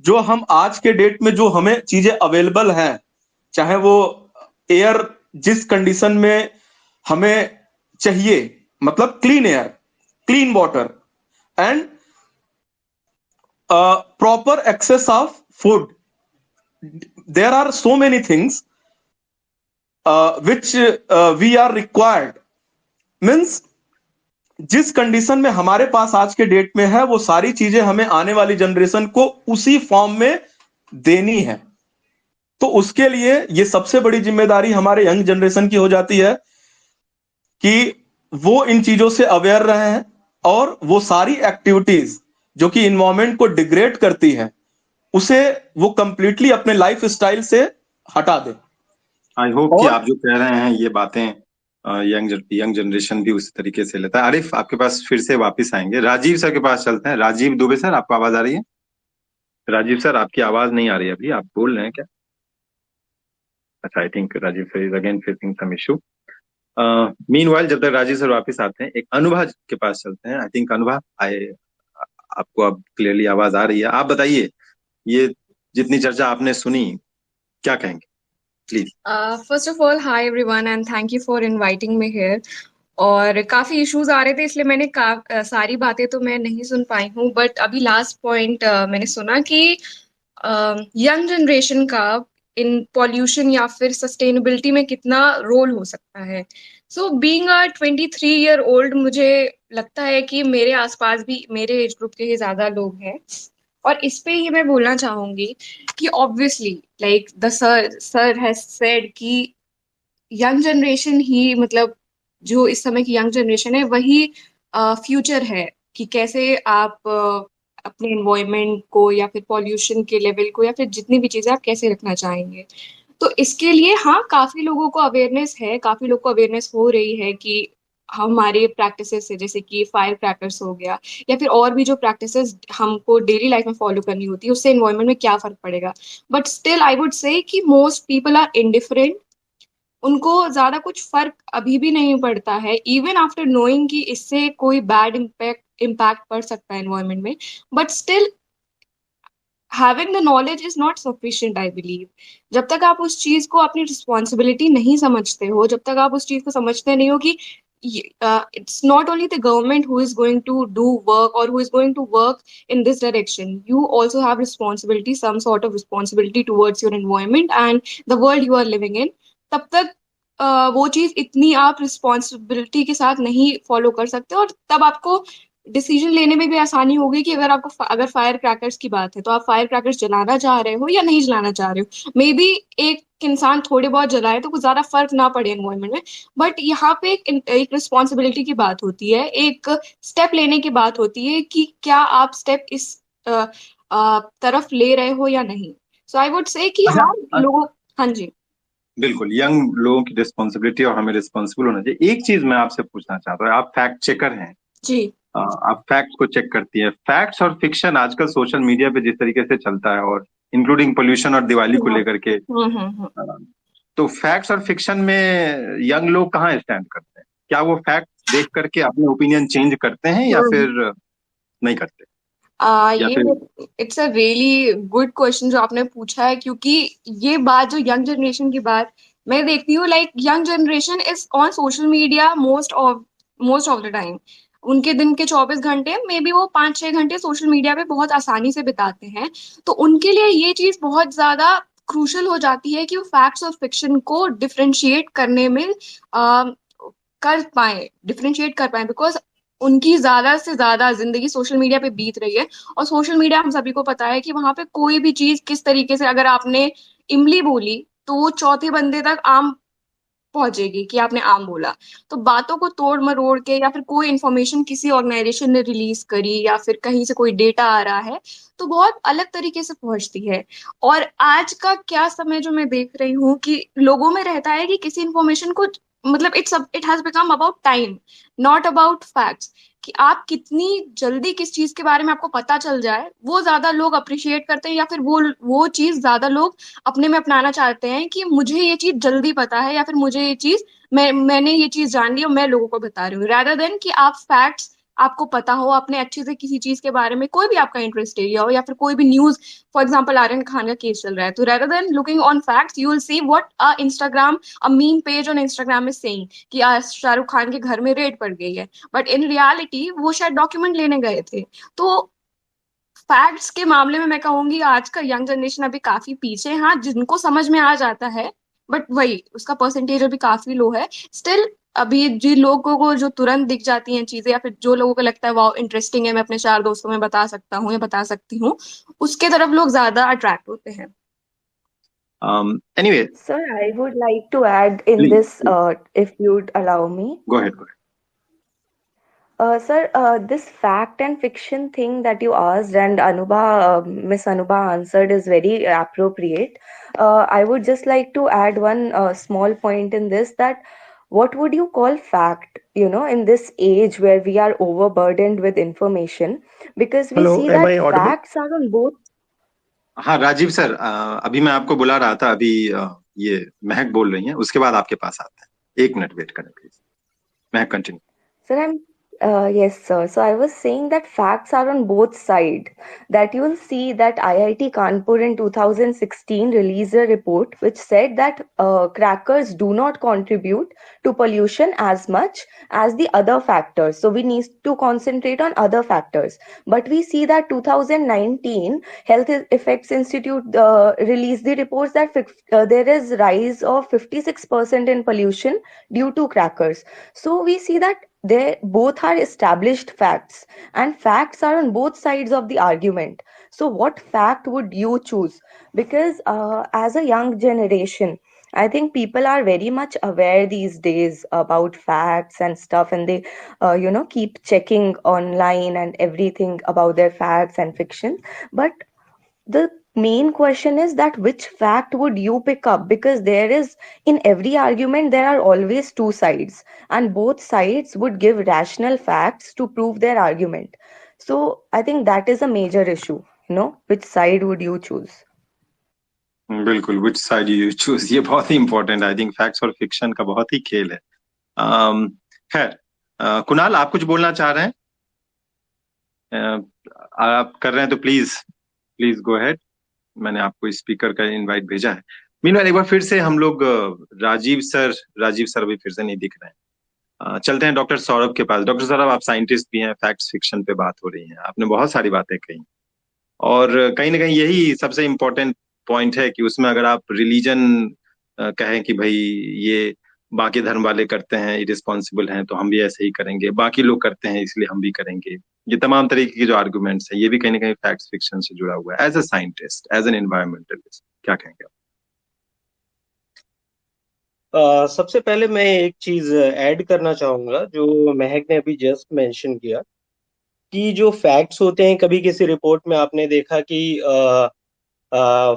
जो हम आज के डेट में जो हमें चीजें अवेलेबल हैं, चाहे वो एयर जिस कंडीशन में हमें चाहिए, मतलब clean air, clean water and proper access of food, there are so many things which we are required, means जिस कंडीशन में हमारे पास आज के डेट में है वो सारी चीजें हमें आने वाली जनरेशन को उसी फॉर्म में देनी है। तो उसके लिए ये सबसे बड़ी जिम्मेदारी हमारे यंग जनरेशन की हो जाती है कि वो इन चीजों से अवेयर रहे हैं और वो सारी एक्टिविटीज जो कि इन्वायरमेंट को डिग्रेड करती है उसे वो कंप्लीटली अपने लाइफ स्टाइल से हटा दे। आई होप कि आप जो कह रहे हैं ये बातें यंग जनरेशन भी उसी तरीके से लेता है। आरिफ, आपके पास फिर से वापस आएंगे, राजीव सर के पास चलते हैं। राजीव दुबे सर, आपको आवाज आ रही है? राजीव सर, आपकी आवाज नहीं आ रही है, अभी आप बोल रहे हैं क्या? अच्छा, I think Rajiv sir is again facing some issue. Meanwhile जब तक राजीव सर वापस आते हैं, एक अनुभा के पास चलते हैं। आई थिंक अनुभा आपको अब क्लियरली आवाज आ रही है, आप बताइए ये जितनी चर्चा आपने सुनी क्या कहेंगे please. First of all hi everyone and thank you for inviting me here. और काफी इश्यूज आ रहे थे इसलिए मैंने सारी बातें तो मैं नहीं सुन पाई हूँ, बट अभी लास्ट पॉइंट मैंने सुना कि यंग जनरेशन का इन पॉल्यूशन या फिर सस्टेनेबिलिटी में कितना रोल हो सकता है। So being a 23 year old, मुझे लगता है कि मेरे आसपास भी मेरे एज ग्रुप के ही ज्यादा लोग हैं, और इस पे ही मैं बोलना चाहूंगी कि obviously like the sir has said कि यंग जनरेशन ही, मतलब जो इस समय की यंग जनरेशन है वही फ्यूचर है, कि कैसे आप अपने एनवायरनमेंट को या फिर पॉल्यूशन के लेवल को या फिर जितनी भी चीजें आप कैसे रखना चाहेंगे। तो इसके लिए हाँ, काफी लोगों को अवेयरनेस है, काफी लोगों को अवेयरनेस हो रही है कि हमारे प्रैक्टिसेस से, जैसे कि फायर क्रैकर्स हो गया या फिर और भी जो प्रैक्टिसेस हमको डेली लाइफ में फॉलो करनी होती है, उससे एनवायरनमेंट में क्या फर्क पड़ेगा। But still I would say कि मोस्ट पीपल आर इनडिफरेंट, उनको ज्यादा कुछ फर्क अभी भी नहीं पड़ता है, इवन आफ्टर नोइंग कि इससे कोई बैड इम्पैक्ट पड़ सकता है एनवायरनमेंट में। But still having the knowledge is not sufficient, I believe. जब तक आप उस चीज को अपनी रिस्पॉन्सिबिलिटी नहीं समझते हो, जब तक आप उस चीज को समझते नहीं हो कि it's not only the government who is going to do work or who is going to work in this direction, you also have responsibility, some sort of responsibility towards your environment and the world you are living in, तब तक वो चीज इतनी आप responsibility के साथ नहीं follow कर सकते, और तब आपको डिसीजन लेने में भी आसानी होगी कि अगर फायर क्रैकर्स की बात है तो आप फायर क्रैकर्स जलाना चाह रहे हो या नहीं जलाना चाह रहे हो। मे बी एक इंसान थोड़े बहुत जलाए तो कुछ ज्यादा फर्क ना पड़े एनवायरनमेंट में, बट यहाँ पे एक रिस्पॉन्सिबिलिटी की बात होती है, एक स्टेप लेने की बात होती है कि क्या आप स्टेप इस तरफ ले रहे हो या नहीं। सो आई वुड से कि हाँ लोगों, हाँ जी बिल्कुल, यंग लोगों की रिस्पॉन्सिबिलिटी और हमें रिस्पॉन्सिबल होना चाहिए। एक चीज मैं आपसे पूछना चाहता हूँ, आप फैक्ट चेकर हैं जी, आप फैक्ट को चेक करती है। फैक्ट्स और फिक्शन आजकल सोशल मीडिया पे जिस तरीके से चलता है, और इंक्लूडिंग पोल्यूशन और दिवाली को लेकर के, तो फैक्ट्स और फिक्शन में यंग लोग कहाँ स्टैंड करते हैं? क्या वो फैक्ट देख करके अपने ओपिनियन चेंज करते हैं या फिर नहीं करते? ये it's a really good question जो आपने पूछा है, क्योंकि ये बात जो यंग जनरेशन की बात मैं देखती हूँ, like young generation is on social media most of the time. उनके दिन के 24 घंटे में भी वो 5-6 घंटे सोशल मीडिया पे बहुत आसानी से बिताते हैं, तो उनके लिए ये चीज बहुत ज्यादा क्रूशल हो जाती है कि वो फैक्ट्स और फिक्शन को डिफरेंशिएट करने में डिफरेंशिएट कर पाए, बिकॉज उनकी ज्यादा से ज्यादा जिंदगी सोशल मीडिया पे बीत रही है, और सोशल मीडिया हम सभी को पता है कि वहां पे कोई भी चीज किस तरीके से, अगर आपने इमली बोली तो वो चौथे बंदे तक आम पहुंचेगी कि आपने आम बोला। तो बातों को तोड़ मरोड़ के, या फिर कोई इंफॉर्मेशन किसी ऑर्गेनाइजेशन ने रिलीज करी, या फिर कहीं से कोई डेटा आ रहा है, तो बहुत अलग तरीके से पहुंचती है। और आज का क्या समय जो मैं देख रही हूँ कि लोगों में रहता है कि किसी इंफॉर्मेशन को, मतलब it has become about time, not about facts, कि आप कितनी जल्दी किस चीज के बारे में आपको पता चल जाए, वो ज्यादा लोग अप्रिशिएट करते हैं, या फिर वो चीज ज्यादा लोग अपने में अपनाना चाहते हैं कि मुझे ये चीज जल्दी पता है, या फिर मुझे ये चीज, मैंने ये चीज जान ली और मैं लोगों को बता रही हूँ, rather देन कि आप फैक्ट्स आपको पता हो, आपने अच्छे से किसी चीज के बारे में, कोई भी आपका इंटरेस्ट एरिया हो, या फिर कोई भी news, for example Aryan Khan का केस चल रहा है, तो rather than looking on facts you will see what Instagram, a meme page on Instagram is saying कि आज शाहरुख खान के घर में रेड पड़ गई है, बट इन रियलिटी वो शायद डॉक्यूमेंट लेने गए थे। तो फैक्ट्स के मामले में मैं कहूंगी आज का यंग जनरेशन अभी काफी पीछे है। हाँ, जिनको समझ में आ जाता है, बट वही उसका परसेंटेज अभी काफी लो है स्टिल। अभी जिन लोगों को जो तुरंत दिख जाती हैं चीजें, या फिर जो लोगों को लगता है वाह इंटरेस्टिंग है, मैं अपने चार दोस्तों में बता सकता हूँ या बता सकती हूँ, उसके तरफ लोग ज्यादा अट्रैक्ट होते हैं। Anyway, Sir, I would like to add in please, this, if you'd allow me. go ahead, go ahead. Sir, this fact and fiction thing that you asked and Miss Anubha answered is very appropriate. I would just like to add one small point in this, that what would you call fact, in this age where we are overburdened with information? Because we Hello, see am that I audible? facts are on both. हाँ Rajiv sir, अभी मैं आपको बुला रहा था। अभी ये महक बोल रही हैं, उसके बाद आपके पास आता है। 1 मिनट वेट करें please. Mahak continue. Sir, yes, sir. So I was saying that facts are on both sides. That you will see that IIT Kanpur in 2016 released a report which said that crackers do not contribute to pollution as much as the other factors. So we need to concentrate on other factors. But we see that 2019 Health Effects Institute released the reports that there is rise of 56% in pollution due to crackers. So we see that they both are established facts, and facts are on both sides of the argument. So what fact would you choose? Because as a young generation, I think people are very much aware these days about facts and stuff, and they keep checking online and everything about their facts and fiction. But the main question is that which fact would you pick up? Because there is, in every argument there are always two sides, and both sides would give rational facts to prove their argument. So I think that is a major issue, which side would you choose? बिल्कुल, which side you choose, ये बहुत ही important. I think facts और fiction का बहुत ही खेल है। खैर, कुणाल आप कुछ बोलना चाह रहे हैं? आप कर रहे हैं तो प्लीज प्लीज गो अहेड। मैंने आपको स्पीकर का इनवाइट भेजा है। मीनवाइल एक बार फिर से हम लोग राजीव सर भी फिर से नहीं दिख रहे हैं। चलते हैं डॉक्टर सौरभ के पास। डॉक्टर सौरभ, आप साइंटिस्ट भी हैं, फैक्ट्स फिक्शन पे बात हो रही है, आपने बहुत सारी बातें कही, और कहीं ना कहीं यही सबसे इम्पोर्टेंट पॉइंट है कि उसमें अगर आप रिलीजन कहें कि भाई ये बाकी धर्म वाले करते हैं, इरिस्पॉन्सिबल हैं, तो हम भी ऐसे ही करेंगे, बाकी लोग करते हैं इसलिए हम भी करेंगे, ये तमाम तरीके के जो आर्गुमेंट्स हैं, ये भी कहीं ना कहीं फैक्ट्स फिक्शन से जुड़ा हुआ है। As a scientist, as an environmentalist, क्या कहेंगे आप? सबसे पहले मैं एक चीज ऐड करना चाहूंगा जो महक ने अभी जस्ट मेंशन किया, कि जो फैक्ट्स होते हैं, कभी किसी रिपोर्ट में आपने देखा कि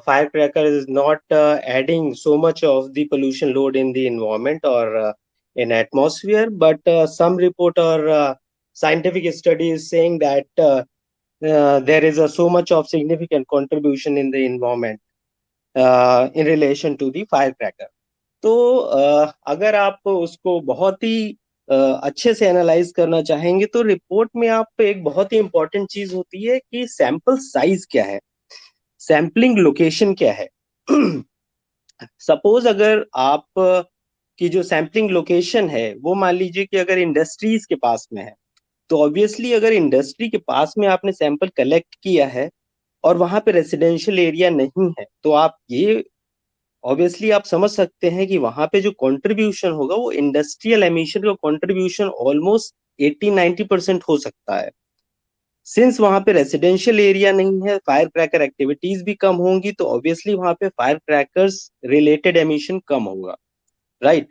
firecracker is not adding so much of the pollution load in the environment or in atmosphere, but some report or scientific study is saying that there is so much of significant contribution in the environment in relation to the firecracker. तो अगर आप उसको बहुत ही अच्छे से analyse करना चाहेंगे तो रिपोर्ट में आप एक बहुत ही इंपॉर्टेंट चीज होती है कि सैंपल साइज क्या है, सैम्पलिंग लोकेशन क्या है। सपोज अगर आप की जो सैम्पलिंग लोकेशन है वो मान लीजिए कि अगर इंडस्ट्रीज के पास में है, तो ऑब्वियसली अगर इंडस्ट्री के पास में आपने सैंपल कलेक्ट किया है और वहां पे रेसिडेंशियल एरिया नहीं है, तो आप ये ऑब्वियसली आप समझ सकते हैं कि वहां पे जो कंट्रीब्यूशन होगा वो इंडस्ट्रियल एमिशन का कंट्रीब्यूशन ऑलमोस्ट 80-90% हो सकता है। सिंस वहां पे रेसिडेंशियल एरिया नहीं है, फायर क्रैकर एक्टिविटीज भी कम होंगी, तो ऑब्वियसली वहां पे फायर क्रैकर्स रिलेटेड एमिशन कम होगा, right.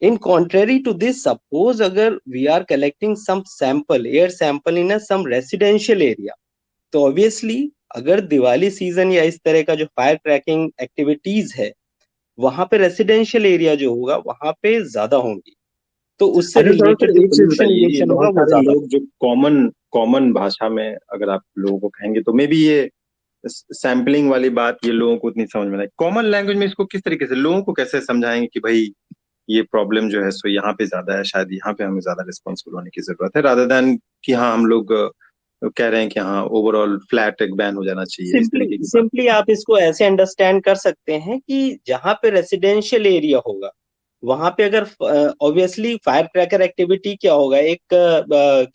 In contrary to this, suppose अगर we are collecting some sample, air sample in some residential area, तो ऑब्वियसली अगर दिवाली सीजन या इस तरह का जो फायर क्रैकिंग एक्टिविटीज है, वहां पे रेसिडेंशियल एरिया जो होगा वहां पे ज्यादा होंगी, तो उससे अच्छा सौरभ रिलेटेड सर, जो एक चीज पोल्यूशन बताइए, ये इमिशन होगा बहुत वो सारे ज्यादा लोग जो कॉमन कॉमन भाषा में अगर आप लोगों को कहेंगे तो मे बी ये सैम्पलिंग वाली बात ये लोगों को उतनी समझ में नहीं, कॉमन लैंग्वेज में इसको किस तरीके से लोगों को कैसे समझाएंगे कि भाई ये प्रॉब्लम जो है सो यहाँ पे ज्यादा है, शायद यहाँ पे हमें ज्यादा रिस्पॉन्सिबल होने की जरूरत है, रादर देन कि हाँ हम लोग कह रहे हैं कि हाँ ओवरऑल फ्लैट एक बैन हो जाना चाहिए, इस सिंपली तरीके की बात। सिंपली आप इसको ऐसे अंडरस्टैंड कर सकते हैं कि जहां पे रेसिडेंशियल एरिया होगा वहां पे अगर ऑब्वियसली फायर क्रैकर एक्टिविटी क्या होगा, एक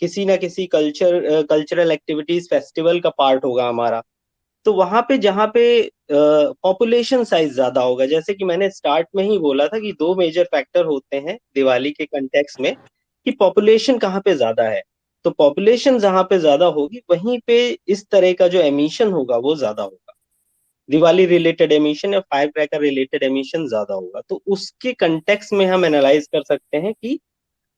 किसी ना किसी कल्चरल एक्टिविटीज फेस्टिवल का पार्ट होगा हमारा, तो वहां पे जहाँ पे पॉपुलेशन साइज ज्यादा होगा, जैसे कि मैंने स्टार्ट में ही बोला था कि दो मेजर फैक्टर होते हैं दिवाली के कंटेक्स में, कि पॉपुलेशन कहाँ पे ज्यादा है, तो पॉपुलेशन जहाँ पे ज्यादा होगी वहीं पे इस तरह का जो एमिशन होगा वो ज्यादा होगा, दिवाली रिलेटेड एमिशन या फायर क्रैकर रिलेटेड एमिशन ज्यादा होगा, तो उसके कंटेक्स में हम एनालाइज कर सकते हैं कि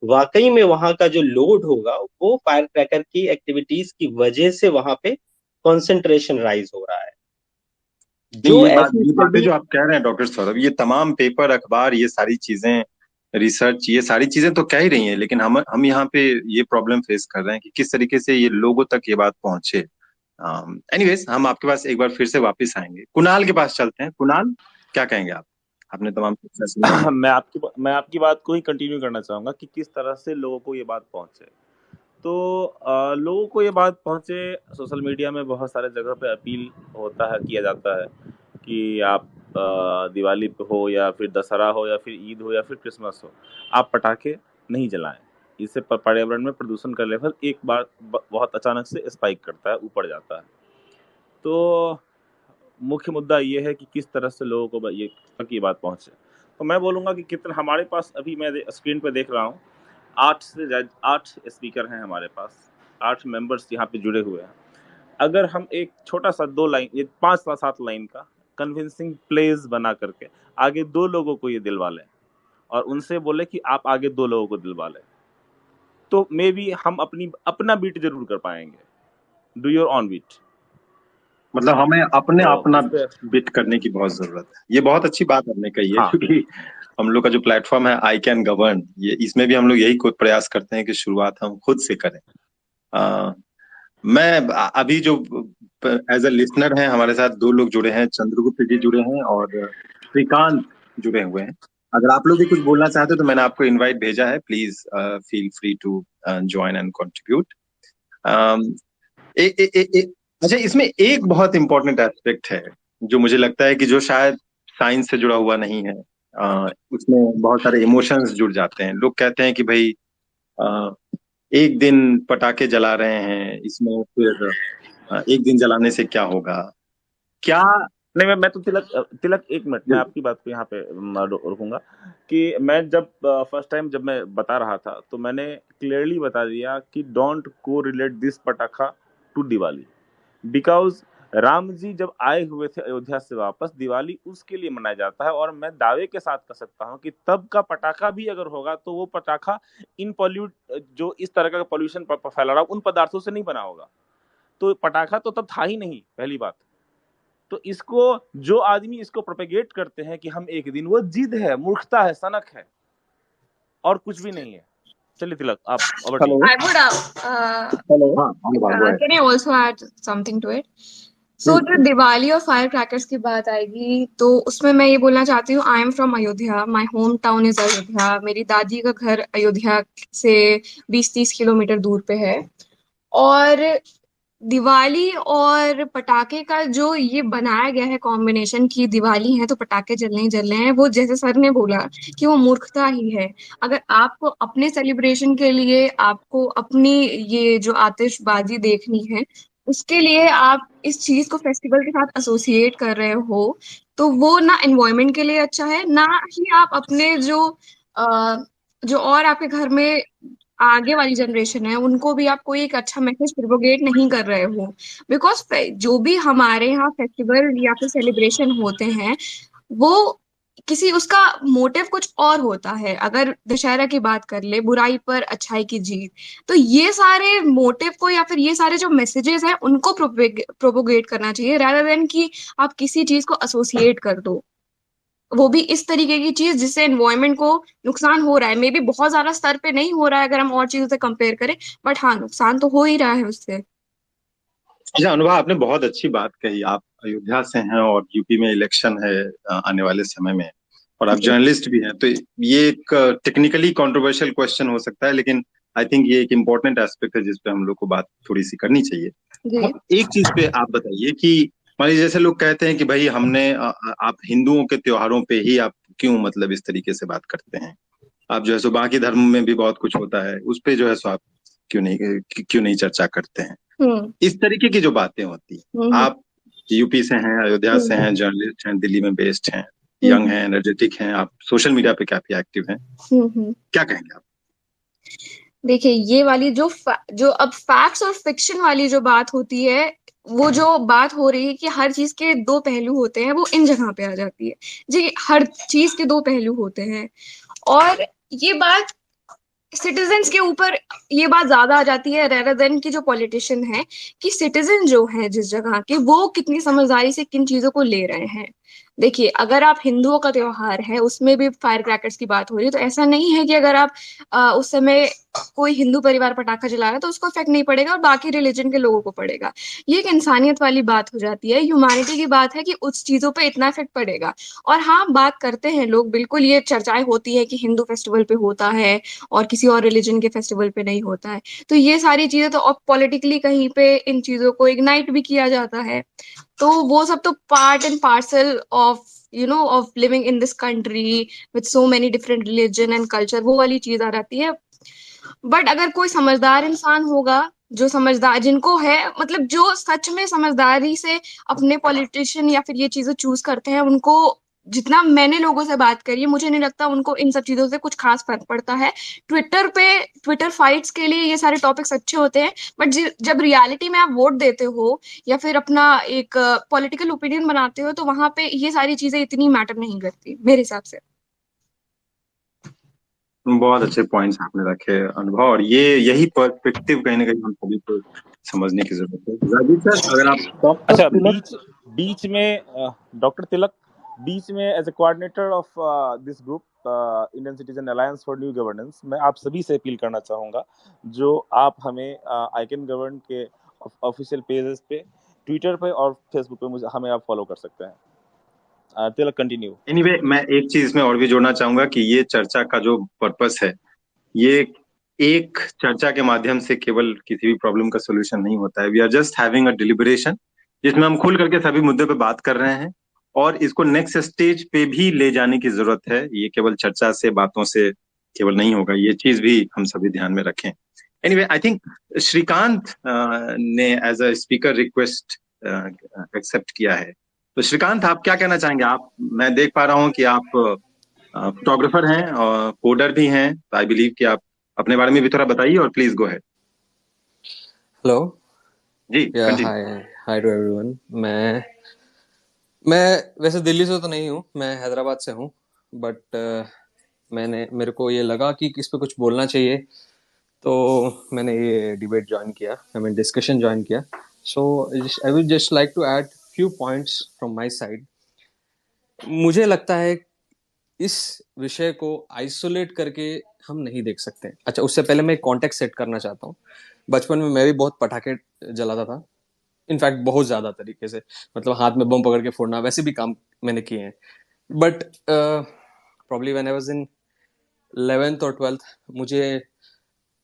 वाकई में वहां का जो लोड होगा वो फायर क्रैकर की एक्टिविटीज की वजह से वहां पे कॉन्सेंट्रेशन राइज हो रहा है। नहीं, जो ये बात, ऐसी ये बातें स्टडी, जो आप कह रहे हैं डॉक्टर सौरभ, ये तमाम पेपर अखबार ये सारी चीजें, रिसर्च, ये सारी चीजें तो कह ही रही हैं, लेकिन हम यहाँ पे ये प्रॉब्लम फेस कर रहे हैं कि किस तरीके से ये लोगों तक ये बात पहुंचे। एनीवेज, हम आपके पास एक बार फिर से वापस आएंगे, कुणाल के पास चलते हैं। कुणाल, क्या कहेंगे आप? आपने तमाम चर्चा सुनी। मैं आपकी बात को ही कंटिन्यू करना चाहूंगा कि किस तरह से लोगों को ये बात पहुंचे। तो लोगों को ये बात पहुंचे, सोशल मीडिया में बहुत सारे जगह पे अपील होता है, किया जाता है कि आप दिवाली पे हो या फिर दशहरा हो या फिर ईद हो या फिर क्रिसमस हो, आप पटाखे नहीं जलाएं। इससे पर्यावरण में प्रदूषण का लेवल एक बार बहुत अचानक से स्पाइक करता है, ऊपर जाता है। तो मुख्य मुद्दा ये है कि किस तरह से लोगों को ये तक ये बात पहुंचे। तो मैं बोलूँगा कि कितना हमारे पास, अभी मैं स्क्रीन पे देख रहा हूँ, 8 स्पीकर हैं हमारे पास, 8 मेंबर्स यहाँ पे जुड़े हुए हैं। अगर हम एक छोटा सा 2 लाइन, ये 5-7 लाइन का कन्विंसिंग प्लेज बना करके आगे 2 लोगों को ये दिलवा लें और उनसे बोले कि आप आगे 2 लोगों को दिलवा लें, तो मे बी हम अपना बीट जरूर कर पाएंगे। Do your own beat. मतलब हमें अपने तो अपना इस पे बिट करने की बहुत जरूरत है। ये बहुत अच्छी बात आपने कही है, हाँ, क्योंकि हम लोग का जो प्लेटफॉर्म है आई कैन गवर्न, ये इसमें भी हम लोग यही कुछ प्रयास करते हैं कि शुरुआत हम खुद से करें। मैं अभी जो एज ए लिसनर हैं, हमारे साथ 2 लोग जुड़े हैं, चंद्रगुप्त जी जुड़े हैं और श्रीकांत जुड़े हुए हैं। अगर आप लोग भी कुछ बोलना चाहते हो तो मैंने आपको इनवाइट भेजा है, please feel free to join and contribute. अच्छा, इसमें एक बहुत इंपॉर्टेंट एस्पेक्ट है जो मुझे लगता है कि जो शायद साइंस से जुड़ा हुआ नहीं है। उसमें बहुत सारे इमोशंस जुड़ जाते हैं। लोग कहते हैं कि भाई एक दिन पटाखे जला रहे हैं, इसमें फिर एक दिन जलाने से क्या होगा, क्या? नहीं, मैं तो तिलक 1 मिनट, मैं आपकी बात को यहाँ पे रुकूंगा कि मैं जब फर्स्ट टाइम जब मैं बता रहा था तो मैंने क्लियरली बता दिया कि डोंट को रिलेट दिस पटाखा टू दिवाली, बिकॉज राम जी जब आए हुए थे अयोध्या से वापस, दिवाली उसके लिए मनाया जाता है। और मैं दावे के साथ कह सकता हूँ कि तब का पटाखा भी अगर होगा तो वो पटाखा जो इस तरह का पॉल्यूशन फैला रहा उन पदार्थों से नहीं बना होगा। तो पटाखा तो तब था ही नहीं, पहली बात। तो इसको जो आदमी इसको प्रोपेगेट करते हैं कि हम एक दिन, वो जिद है, मूर्खता है, सनक है, और कुछ भी नहीं है। चलिए तिलक, आप हेलो I would हेलो, हाँ can I also add something to it? So जो दिवाली और फायर क्रैकर्स की बात आएगी तो उसमें मैं ये बोलना चाहती हूँ, I am from Ayodhya, my home town is Ayodhya. मेरी दादी का घर अयोध्या से 20-30 किलोमीटर दूर पे है। और दिवाली और पटाखे का जो ये बनाया गया है कॉम्बिनेशन की दिवाली है तो पटाखे जलने ही जलने हैं, वो जैसे सर ने बोला कि वो मूर्खता ही है। अगर आपको अपने सेलिब्रेशन के लिए, आपको अपनी ये जो आतिशबाजी देखनी है, उसके लिए आप इस चीज को फेस्टिवल के साथ एसोसिएट कर रहे हो, तो वो ना एनवायरनमेंट के लिए अच्छा है, ना ही आप अपने जो और आपके घर में आगे वाली जनरेशन है उनको भी आप कोई एक अच्छा मैसेज प्रोपोगेट नहीं कर रहे हो। बिकॉज जो भी हमारे यहाँ फेस्टिवल या फिर सेलिब्रेशन होते हैं वो किसी उसका मोटिव कुछ और होता है। अगर दशहरा की बात कर ले, बुराई पर अच्छाई की जीत, तो ये सारे मोटिव को या फिर ये सारे जो मैसेजेस हैं उनको प्रोपोगेट करना चाहिए, rather देन कि आप किसी चीज को एसोसिएट कर दो, वो भी इस तरीके की चीज जिससे एनवायरनमेंट को नुकसान हो रहा है। मे बी बहुत ज्यादा स्तर पे नहीं हो रहा है अगर हम और चीजों से कंपेयर करें, बट हाँ नुकसान तो हो ही रहा है उससे। अच्छा अनुभव, आपने बहुत अच्छी बात कही। आप अयोध्या से हैं और यूपी में इलेक्शन है आने वाले समय में, और आप जी जर्नलिस्ट भी हैं, तो ये एक टेक्निकली कंट्रोवर्शियल क्वेश्चन हो सकता है, लेकिन आई थिंक ये एक इम्पोर्टेंट एस्पेक्ट है जिस पे हम लोग को बात थोड़ी सी करनी चाहिए। जी। अब एक चीज पे आप बताइए कि मान लीजिए जैसे लोग कहते हैं कि भाई हमने आप हिंदुओं के त्योहारों पे ही आप क्यों मतलब इस तरीके से बात करते हैं, आप जो है सो बाकी धर्म में भी बहुत कुछ होता है उस पे जो है सो आप क्यों नहीं चर्चा करते हैं। हम्म इस तरीके की जो बातें होती हैं, हम्म आप यूपी से हैं, अयोध्या से हम्म हैं, जर्नलिस्ट हैं, दिल्ली में बेस्ड हैं, यंग हम्म हैं, एनर्जेटिक हैं, आप सोशल मीडिया पे काफी एक्टिव हैं, हम्म। क्या कहेंगे आप? देखिए ये वाली जो अब फैक्ट्स और फिक्शन वाली जो बात होती है, वो जो बात हो रही है कि हर चीज के दो पहलू होते हैं, वो इन जगह पे आ जाती है। जी, हर चीज के दो पहलू होते हैं। और ये बात सिटीजन्स के ऊपर ये बात ज्यादा आ जाती है रेदर देन की जो पॉलिटिशियन है, कि सिटीजन जो है जिस जगह के, वो कितनी समझदारी से किन चीजों को ले रहे हैं। देखिए अगर आप हिंदुओं का त्योहार है उसमें भी फायर क्रैकर्स की बात हो रही है, तो ऐसा नहीं है कि अगर आप उस समय कोई हिंदू परिवार पटाखा जला रहा है तो उसको इफेक्ट नहीं पड़ेगा और बाकी रिलीजन के लोगों को पड़ेगा। ये एक इंसानियत वाली बात हो जाती है, ह्यूमैनिटी की बात है कि उस चीजों पे इतना इफेक्ट पड़ेगा। और हाँ, बात करते हैं लोग, बिल्कुल ये चर्चाएं होती है कि हिंदू फेस्टिवल पे होता है और किसी और रिलीजन के फेस्टिवल पे नहीं होता है। तो ये सारी चीजें तो अब पॉलिटिकली कहीं पे इन चीजों को इग्नाइट भी किया जाता है। तो वो सब तो part and parcel of of living in this country with so many different religion and culture, वो वाली चीज आ जाती है। बट अगर कोई समझदार इंसान होगा, जो समझदार जिनको है, मतलब जो सच में समझदारी से अपने पॉलिटिशियन या फिर ये चीजें चूज करते हैं, उनको जितना मैंने लोगों से बात करी है, मुझे नहीं लगता उनको इन सब चीजों से कुछ खास फर्क पड़ता है। ट्विटर पे ट्विटर फाइट्स के लिए ये सारे टॉपिक्स अच्छे होते हैं, बट जब रियलिटी में आप वोट देते हो या फिर अपना एक पॉलिटिकल ओपिनियन बनाते हो, तो वहां पे ये सारी चीजें इतनी मैटर नहीं करती मेरे हिसाब से। बहुत अच्छे पॉइंट्स आपने रखे अनुभव, और ये यही पर्सपेक्टिव कहीं ना कहीं हम सभी को समझने की जरूरत है। राजीव सर, अगर आप डॉक्टर अच्छा, तिलक। बीच बीच में डॉक्टर तिलक, बीच में as a coordinator of this group Indian citizen alliance for new governance, मैं आप सभी से अपील करना चाहूंगा, जो आप हमें आई कैन गवर्न के ऑफिशियल पेजेस पे, ट्विटर पे और फेसबुक पे मुझे हमें आप फॉलो कर सकते हैं। तिलक, कंटिन्यू। एनीवे मैं एक चीज में और भी जोड़ना चाहूंगा कि ये चर्चा का जो पर्पस है, ये एक चर्चा के माध्यम से केवल किसी भी प्रॉब्लम का सोल्यूशन नहीं होता है। We are just having a deliberation जिसमें हम खुल करके सभी मुद्दे पे बात कर रहे हैं, और इसको नेक्स्ट स्टेज पे भी ले जाने की जरूरत है। ये केवल चर्चा से, बातों से केवल नहीं होगा, ये चीज भी हम सभी ध्यान में रखें। एनीवे आई थिंक श्रीकांत ने as a speaker request accept किया है। तो श्रीकांत, आप क्या कहना चाहेंगे? आप, मैं देख पा रहा हूँ कि आप फोटोग्राफर हैं और कोडर भी हैं, तो आई बिलीव कि आप अपने बारे में भी थोड़ा बताइए, और प्लीज गो है। हेलो। जी या continue. Hi hi to everyone. मैं वैसे दिल्ली से तो नहीं हूँ, मैं हैदराबाद से हूँ। बट मेरे को ये लगा कि इस पे कुछ बोलना चाहिए, तो मैंने ये डिबेट ज्वाइन किया, आई मीन डिस्कशन ज्वाइन किया। So I would just like to add few points from my side. मुझे लगता है इस विषय को आइसोलेट करके हम नहीं देख सकते। अच्छा, उससे पहले मैं कॉन्टेक्स्ट सेट करना चाहता हूँ। बचपन में मैं भी बहुत पटाखे जलाता था, इनफैक्ट बहुत ज्यादा तरीके से, मतलब हाथ में बम पकड़ के फोड़ना, वैसे भी काम मैंने किए हैं। But probably when I was in 11th और 12th मुझे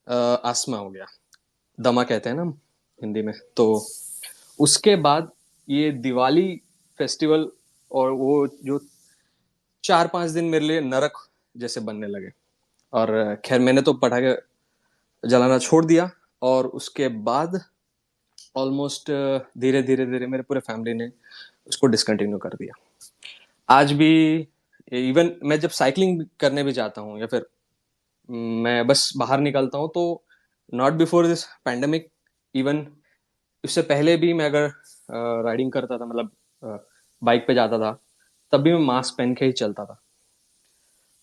आस्मा हो गया, दमा कहते हैं ना हिंदी में। तो उसके बाद ये दिवाली फेस्टिवल और वो जो 4-5 दिन मेरे लिए नरक जैसे बनने लगे। और खैर मैंने तो पटाखे जलाना छोड़ दिया, और उसके बाद ऑलमोस्ट धीरे धीरे धीरे मेरे पूरे फैमिली ने उसको डिसकंटिन्यू कर दिया। आज भी इवन मैं जब साइकिलिंग करने भी जाता हूँ या फिर मैं बस बाहर निकलता हूँ तो not before this pandemic, even इससे पहले भी मैं अगर राइडिंग करता था, मतलब बाइक पे जाता था, तब भी मैं मास्क पहन के ही चलता था।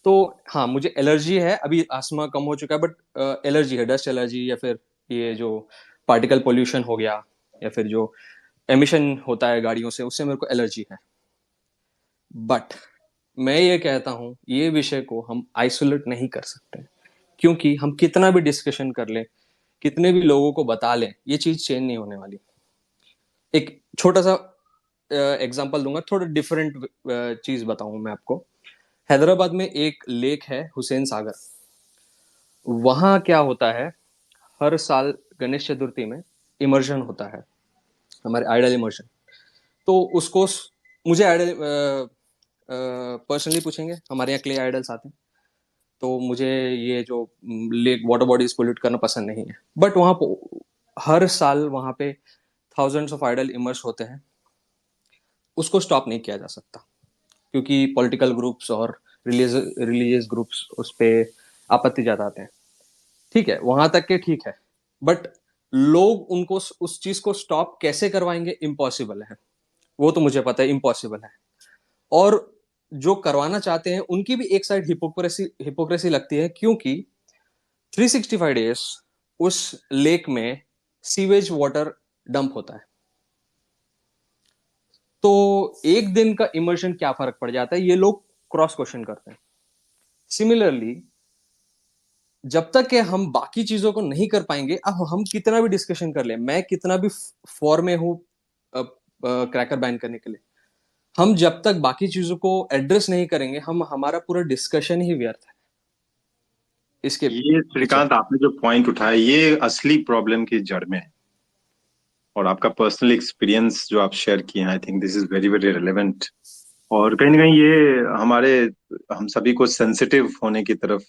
तो हाँ, मुझे एलर्जी है, अभी आसमा कम हो चुका है, बट एलर्जी है, डस्ट एलर्जी, या फिर ये जो पार्टिकल पोल्यूशन हो गया, या फिर जो एमिशन होता है गाड़ियों से, उससे मेरे को एलर्जी है। बट मैं ये कहता हूँ, ये विषय को हम आइसोलेट नहीं कर सकते, क्योंकि हम कितना भी डिस्कशन कर लें, कितने भी लोगों को बता लें, ये चीज चेंज नहीं होने वाली। एक छोटा सा एग्जांपल दूंगा, थोड़ा डिफरेंट चीज बताऊं मैं आपको। हैदराबाद में एक लेक है, हुसैन सागर। वहां क्या होता है, हर साल गणेश चतुर्थी में इमर्शन होता है, हमारे आइडल इमर्शन। तो उसको मुझे आइडल पर्सनली पूछेंगे, हमारे यहाँ क्ले आइडल्स आते हैं, तो मुझे ये जो लेक वाटर बॉडीज पोल्यूट करना पसंद नहीं है। बट वहाँ हर साल वहाँ पे थाउजेंड्स ऑफ आइडल इमर्स होते हैं, उसको स्टॉप नहीं किया जा सकता, क्योंकि पॉलिटिकल ग्रुप्स और रिलीजियस ग्रुप्स उस पर आपत्ति जताते हैं। ठीक है, वहां तक के ठीक है, बट लोग उनको उस चीज को स्टॉप कैसे करवाएंगे, इम्पॉसिबल है। वो तो मुझे पता है इम्पॉसिबल है। और जो करवाना चाहते हैं उनकी भी एक साइड हिपोक्रेसी लगती है, क्योंकि 365 डेज उस लेक में सीवेज वाटर डंप होता है। तो एक दिन का इमर्शन क्या फर्क पड़ जाता है, ये लोग क्रॉस क्वेश्चन करते हैं। सिमिलरली, जब तक कि हम बाकी चीजों को नहीं कर पाएंगे, अब हम कितना भी डिस्कशन कर ले, मैं कितना भी फॉर में हूं क्रैकर बैन करने के लिए, हम जब तक बाकी चीजों को एड्रेस नहीं करेंगे, हम हमारा पूरा डिस्कशन ही व्यर्थ है। इसके ये श्रीकांत, आपने जो पॉइंट उठाया, ये असली प्रॉब्लम की जड़ में है, और आपका पर्सनल एक्सपीरियंस जो आप शेयर किए हैं, I think this is very very relevant. और कहीं ना कहीं ये हम सभी को सेंसिटिव होने की तरफ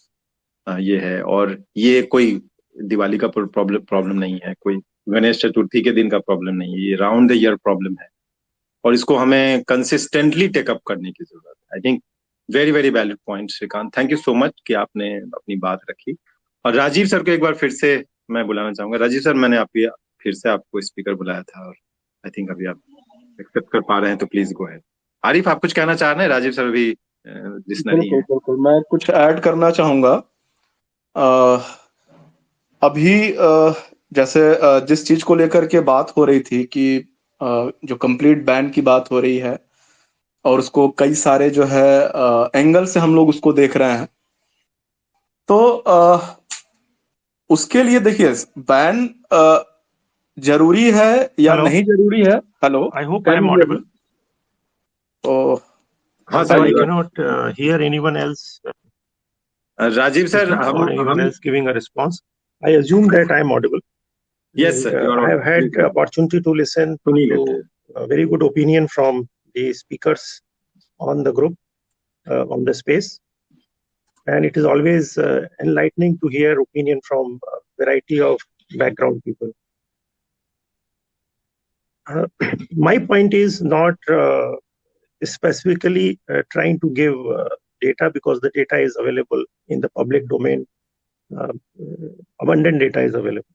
ये है। और ये कोई दिवाली का प्रॉब्लम नहीं है, कोई गणेश चतुर्थी के दिन का प्रॉब्लम नहीं है, ये राउंड द ईयर प्रॉब्लम है, और इसको हमें कंसिस्टेंटली टेकअप करने की जरूरत है। I think very very valid point Shrikant, thank you so much कि आपने अपनी बात रखी। और राजीव सर को एक बार फिर से मैं बुलाना चाहूंगा। राजीव सर, मैंने फिर से आपको स्पीकर बुलाया था, और आई थिंक अभी आप एक्सेप्ट कर पा रहे हैं, तो प्लीज गो अहेड। आरिफ, आप कुछ कहना चाह रहे हैं? राजीव सर भी लिसनर ही बिल्कुल है। बिल्कुल, मैं कुछ ऐड करना चाहूंगा। अभी जैसे जिस चीज को लेकर के बात हो रही थी कि जो कंप्लीट बैन की बात हो रही है, और उसको कई सारे जो है एंगल से हम लोग उसको देख रहे हैं। तो उसके लिए देखिए, बैन जरूरी है या Hello, नहीं जरूरी है। Hello, I hope I am audible. तो हाँ So I sir, cannot hear anyone else Rajiv sir, speaking or anyone हम else giving a response. I assume that I am audible. Yes sir, you are I have had the opportunity to listen सुनी to लेते हैं। a very good opinion from the speakers on the group, on the space. And it is always enlightening to hear opinion from a variety of background people. My point is not specifically trying to give data, because the data is available in the public domain. Abundant data is available.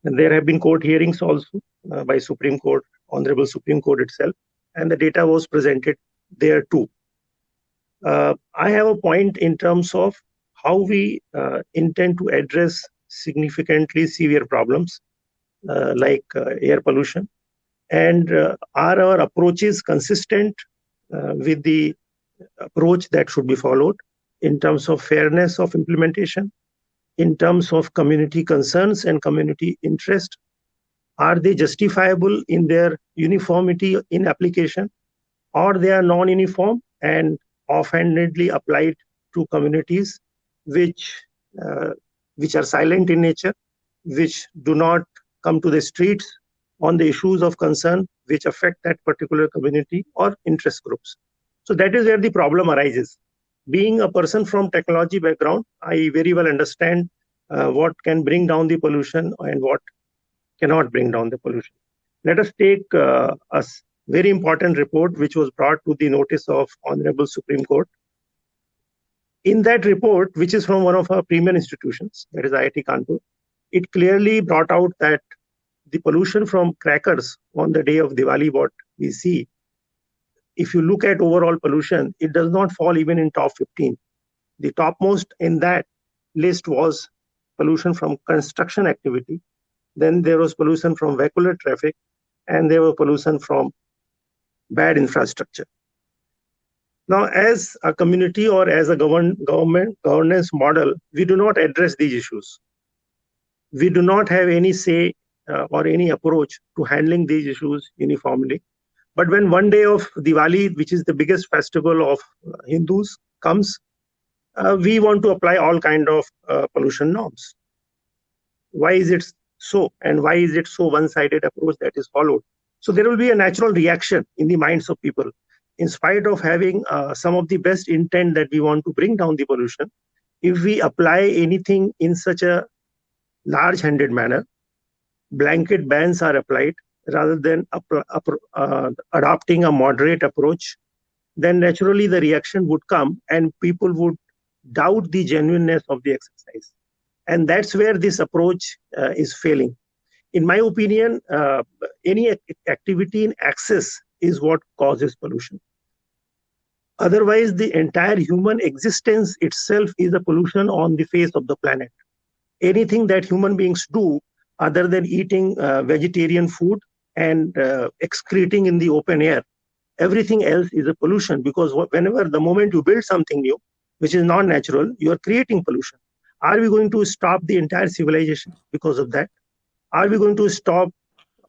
And there have been court hearings also by Supreme Court, Honorable Supreme Court itself, and the data was presented there too. I have a point in terms of how we intend to address significantly severe problems like air pollution, and are our approaches consistent with the approach that should be followed in terms of fairness of implementation, in terms of community concerns and community interest? Are they justifiable in their uniformity in application, or they are non-uniform and offhandedly applied to communities which are silent in nature, which do not come to the streets on the issues of concern which affect that particular community or interest groups? So that is where the problem arises. Being a person from technology background, I very well understand what can bring down the pollution and what cannot bring down the pollution. Let us take a very important report which was brought to the notice of Honorable Supreme Court. In that report, which is from one of our premier institutions, that is IIT Kanpur, it clearly brought out that the pollution from crackers on the day of Diwali, what we see, if you look at overall pollution, it does not fall even in top 15. The topmost in that list was pollution from construction activity. Then there was pollution from vehicular traffic, and there was pollution from bad infrastructure. Now, as a community or as a governance model, we do not address these issues. We do not have any say or any approach to handling these issues uniformly. But when one day of Diwali, which is the biggest festival of Hindus, comes, we want to apply all kind of pollution norms. Why is it so? And why is it so one-sided approach that is followed? So there will be a natural reaction in the minds of people. In spite of having some of the best intent that we want to bring down the pollution, if we apply anything in such a large-handed manner, blanket bans are applied rather than adopting a moderate approach, then naturally the reaction would come and people would doubt the genuineness of the exercise. And that's where this approach is failing. In my opinion, any activity in excess is what causes pollution. Otherwise, the entire human existence itself is a pollution on the face of the planet. Anything that human beings do other than eating vegetarian food and excreting in the open air, everything else is a pollution, because whenever the moment you build something new, which is non-natural, you are creating pollution. Are we going to stop the entire civilization because of that? Are we going to stop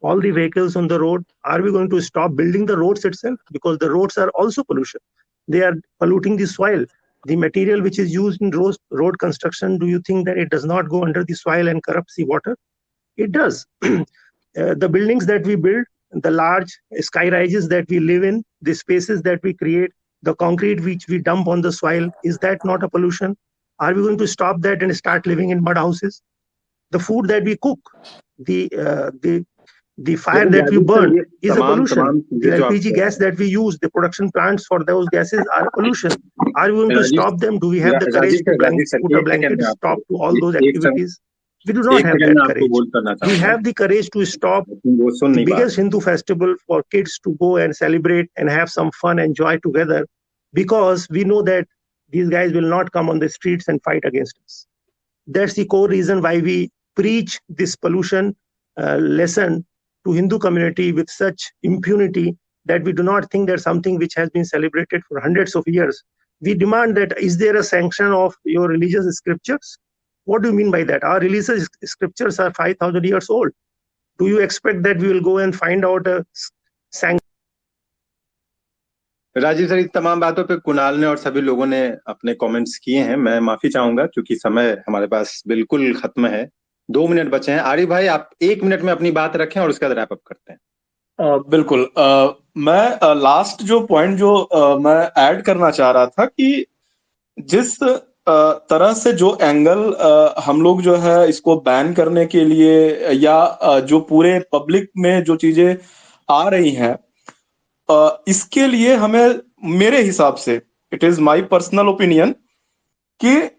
all the vehicles on the road? Are we going to stop building the roads itself? Because the roads are also pollution. They are polluting the soil. The material which is used in road construction, do you think that it does not go under the soil and corrupts the water? It does. The buildings that we build, the large sky rises that we live in, the spaces that we create, the concrete which we dump on the soil, is that not a pollution? Are we going to stop that and start living in mud houses? The food that we cook, the fire that we burn is a pollution. The LPG gas that we use, the production plants for those gases are a pollution. Are we going to stop them? Do we have the courage to put a blanket stop to all those activities? We do not have that courage. We have the courage to stop the biggest Hindu festival for kids to go and celebrate and have some fun and joy together, because we know that these guys will not come on the streets and fight against us. That's the core reason why we preach this pollution lesson to Hindu community with such impunity, that we do not think that something which has been celebrated for hundreds of years. We demand that, is there a sanction of your religious scriptures? What do you mean by that? Our religious scriptures are 5,000 years old. Do you expect that we will go and find out a sanction? Rajiv sir, इस तमाम बातों पे कुणाल ने और सभी लोगों ने अपने कमेंट्स किए हैं। मैं माफी चाहूंगा क्योंकि समय हमारे पास बिल्कुल खत्म है, 2 मिनट बचे हैं। आरिफ भाई, आप 1 मिनट में अपनी बात रखें और उसके बाद रैप अप करते हैं। बिल्कुल। मैं लास्ट जो पॉइंट जो मैं ऐड करना चाह रहा था कि जिस तरह से जो एंगल हम लोग जो है इसको बैन करने के लिए या जो पूरे पब्लिक में जो चीजें आ रही हैं, इसके लिए हमें, मेरे हिसाब से, it is my personal opinion, कि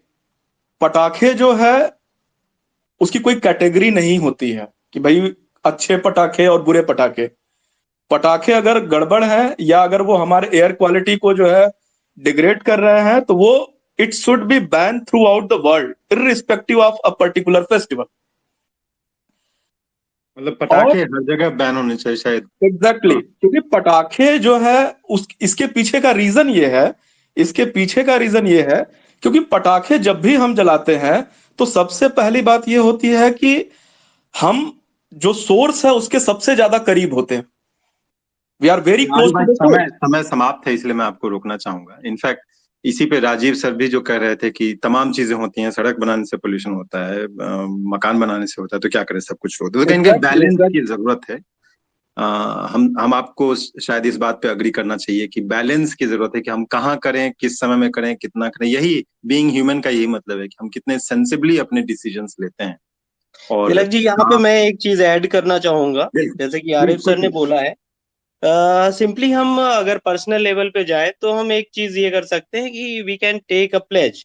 पटाखे जो है उसकी कोई कैटेगरी नहीं होती है कि भाई अच्छे पटाखे और बुरे पटाखे। पटाखे अगर गड़बड़ है या अगर वो हमारे एयर क्वालिटी को जो है डिग्रेड कर रहे हैं, तो वो it should be ban through out the world irrespective of a particular festival. मतलब पटाखे हर जगह बैन होने चाहिए शायद। एग्जैक्टली, क्योंकि पटाखे जो है इसके पीछे का रीजन ये है, क्योंकि पटाखे जब भी हम जलाते हैं तो सबसे पहली बात ये होती है कि हम जो सोर्स है उसके सबसे ज्यादा करीब होते हैं। We are very close to the source. समय समाप्त है, इसलिए मैं आपको रोकना चाहूंगा। इनफैक्ट इसी पे राजीव सर भी जो कह रहे थे कि तमाम चीजें होती हैं, सड़क बनाने से पोल्यूशन होता है, मकान बनाने से होता है, तो क्या करें, सब कुछ होता है। तो कहेंगे बैलेंस की जरूरत है। हम आपको शायद इस बात पे अग्री करना चाहिए कि बैलेंस की जरूरत है, कि हम कहाँ करें, किस समय में करें, कितना करें। यही बीइंग ह्यूमन का यही मतलब है कि हम कितने सेंसिबली अपने डिसीजंस लेते हैं। और तिलक जी, यहाँ पे मैं एक चीज ऐड करना चाहूंगा। जैसे कि आरिफ सर ने बोला है सिंपली हम अगर पर्सनल लेवल पे जाए तो हम एक चीज ये कर सकते हैं कि we can take a pledge,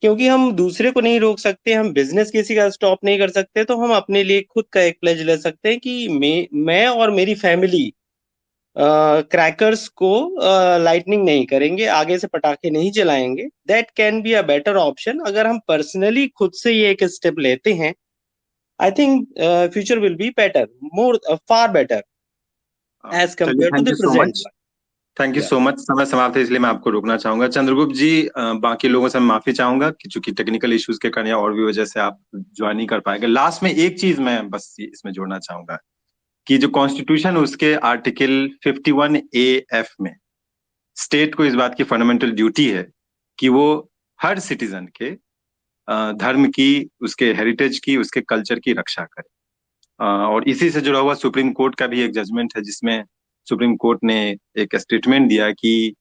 क्योंकि हम दूसरे को नहीं रोक सकते, हम बिजनेस किसी का स्टॉप नहीं कर सकते, तो हम अपने लिए खुद का एक प्लेज ले सकते हैं कि मैं और मेरी फैमिली क्रैकर्स को लाइटनिंग नहीं करेंगे, आगे से पटाखे नहीं जलाएंगे। That can be a better option. अगर हम पर्सनली खुद से ये एक स्टेप लेते हैं, I think future will be better, more far better as चलिए, compare to thank the you so present much. One. Thank you या सो मच। समय समाप्त है, इसलिए मैं आपको रोकना चाहूंगा। चंद्रगुप्त जी, बाकी लोगों से मैं माफी चाहूंगा कि चूंकि टेक्निकल इश्यूज के कारण या और भी वजह से आप ज्वाइन नहीं कर पाएंगे। लास्ट में एक चीज मैं बस इसमें जोड़ना चाहूंगा कि जो कॉन्स्टिट्यूशन उसके आर्टिकल 51A(f) में स्टेट को इस बात की फंडामेंटल ड्यूटी है कि वो हर सिटीजन के धर्म की, उसके हेरिटेज की, उसके कल्चर की रक्षा करे। और इसी से जुड़ा हुआ सुप्रीम कोर्ट का भी एक जजमेंट है, जिसमें सुप्रीम कोर्ट ने एक स्टेटमेंट दिया कि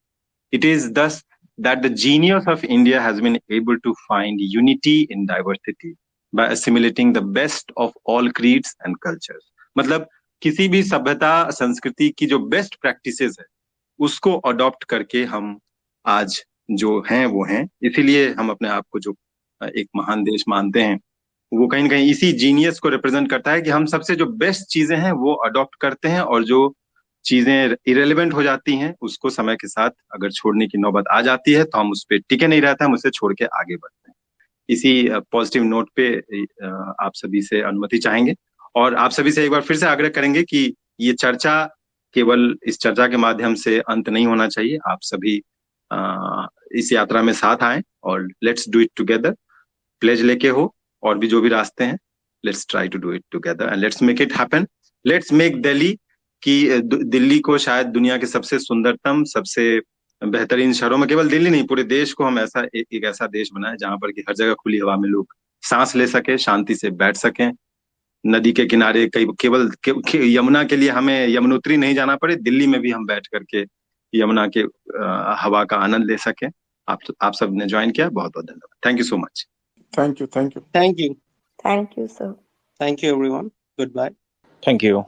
इट इज दस that the genius of India has been able to find unity in diversity by assimilating the best of all creeds and cultures। मतलब किसी भी सभ्यता संस्कृति की जो बेस्ट प्रैक्टिसेस है उसको अडॉप्ट करके हम आज जो हैं वो हैं। इसीलिए हम अपने आप को जो एक महान देश मानते हैं, वो कहीं ना कहीं इसी जीनियस को रिप्रेजेंट करता है कि हम सबसे जो बेस्ट चीजें हैं वो अडॉप्ट करते हैं, और जो चीजें इरेलीवेंट हो जाती हैं उसको समय के साथ अगर छोड़ने की नौबत आ जाती है तो हम उस पर टिके नहीं रहते, हम उसे छोड़ के आगे बढ़ते हैं। इसी पॉजिटिव नोट पे आप सभी से अनुमति चाहेंगे, और आप सभी से एक बार फिर से आग्रह करेंगे कि ये चर्चा केवल इस चर्चा के माध्यम से अंत नहीं होना चाहिए। आप सभी इस यात्रा में साथ आए और let's do it together. Pledge लेके हो और भी जो भी रास्ते हैं, let's try to do it together and let's make it happen. Let's make Delhi की दिल्ली को शायद दुनिया के सबसे सुंदरतम, सबसे बेहतरीन शहरों में, केवल दिल्ली नहीं पूरे देश को हम ऐसा एक ऐसा देश बनाए जहां पर कि हर जगह खुली हवा में लोग सांस ले सके, शांति से बैठ सकें, नदी के किनारे कई केवल यमुना के लिए हमें यमुनोत्री नहीं जाना पड़े, दिल्ली में भी हम बैठ करके यमुना के हवा का आनंद ले सकें। आप सब ने ज्वाइन किया, बहुत बहुत धन्यवाद। Thank you so much. Thank you, thank you, thank you, Thank you, sir. Thank you everyone, goodbye. Thank you.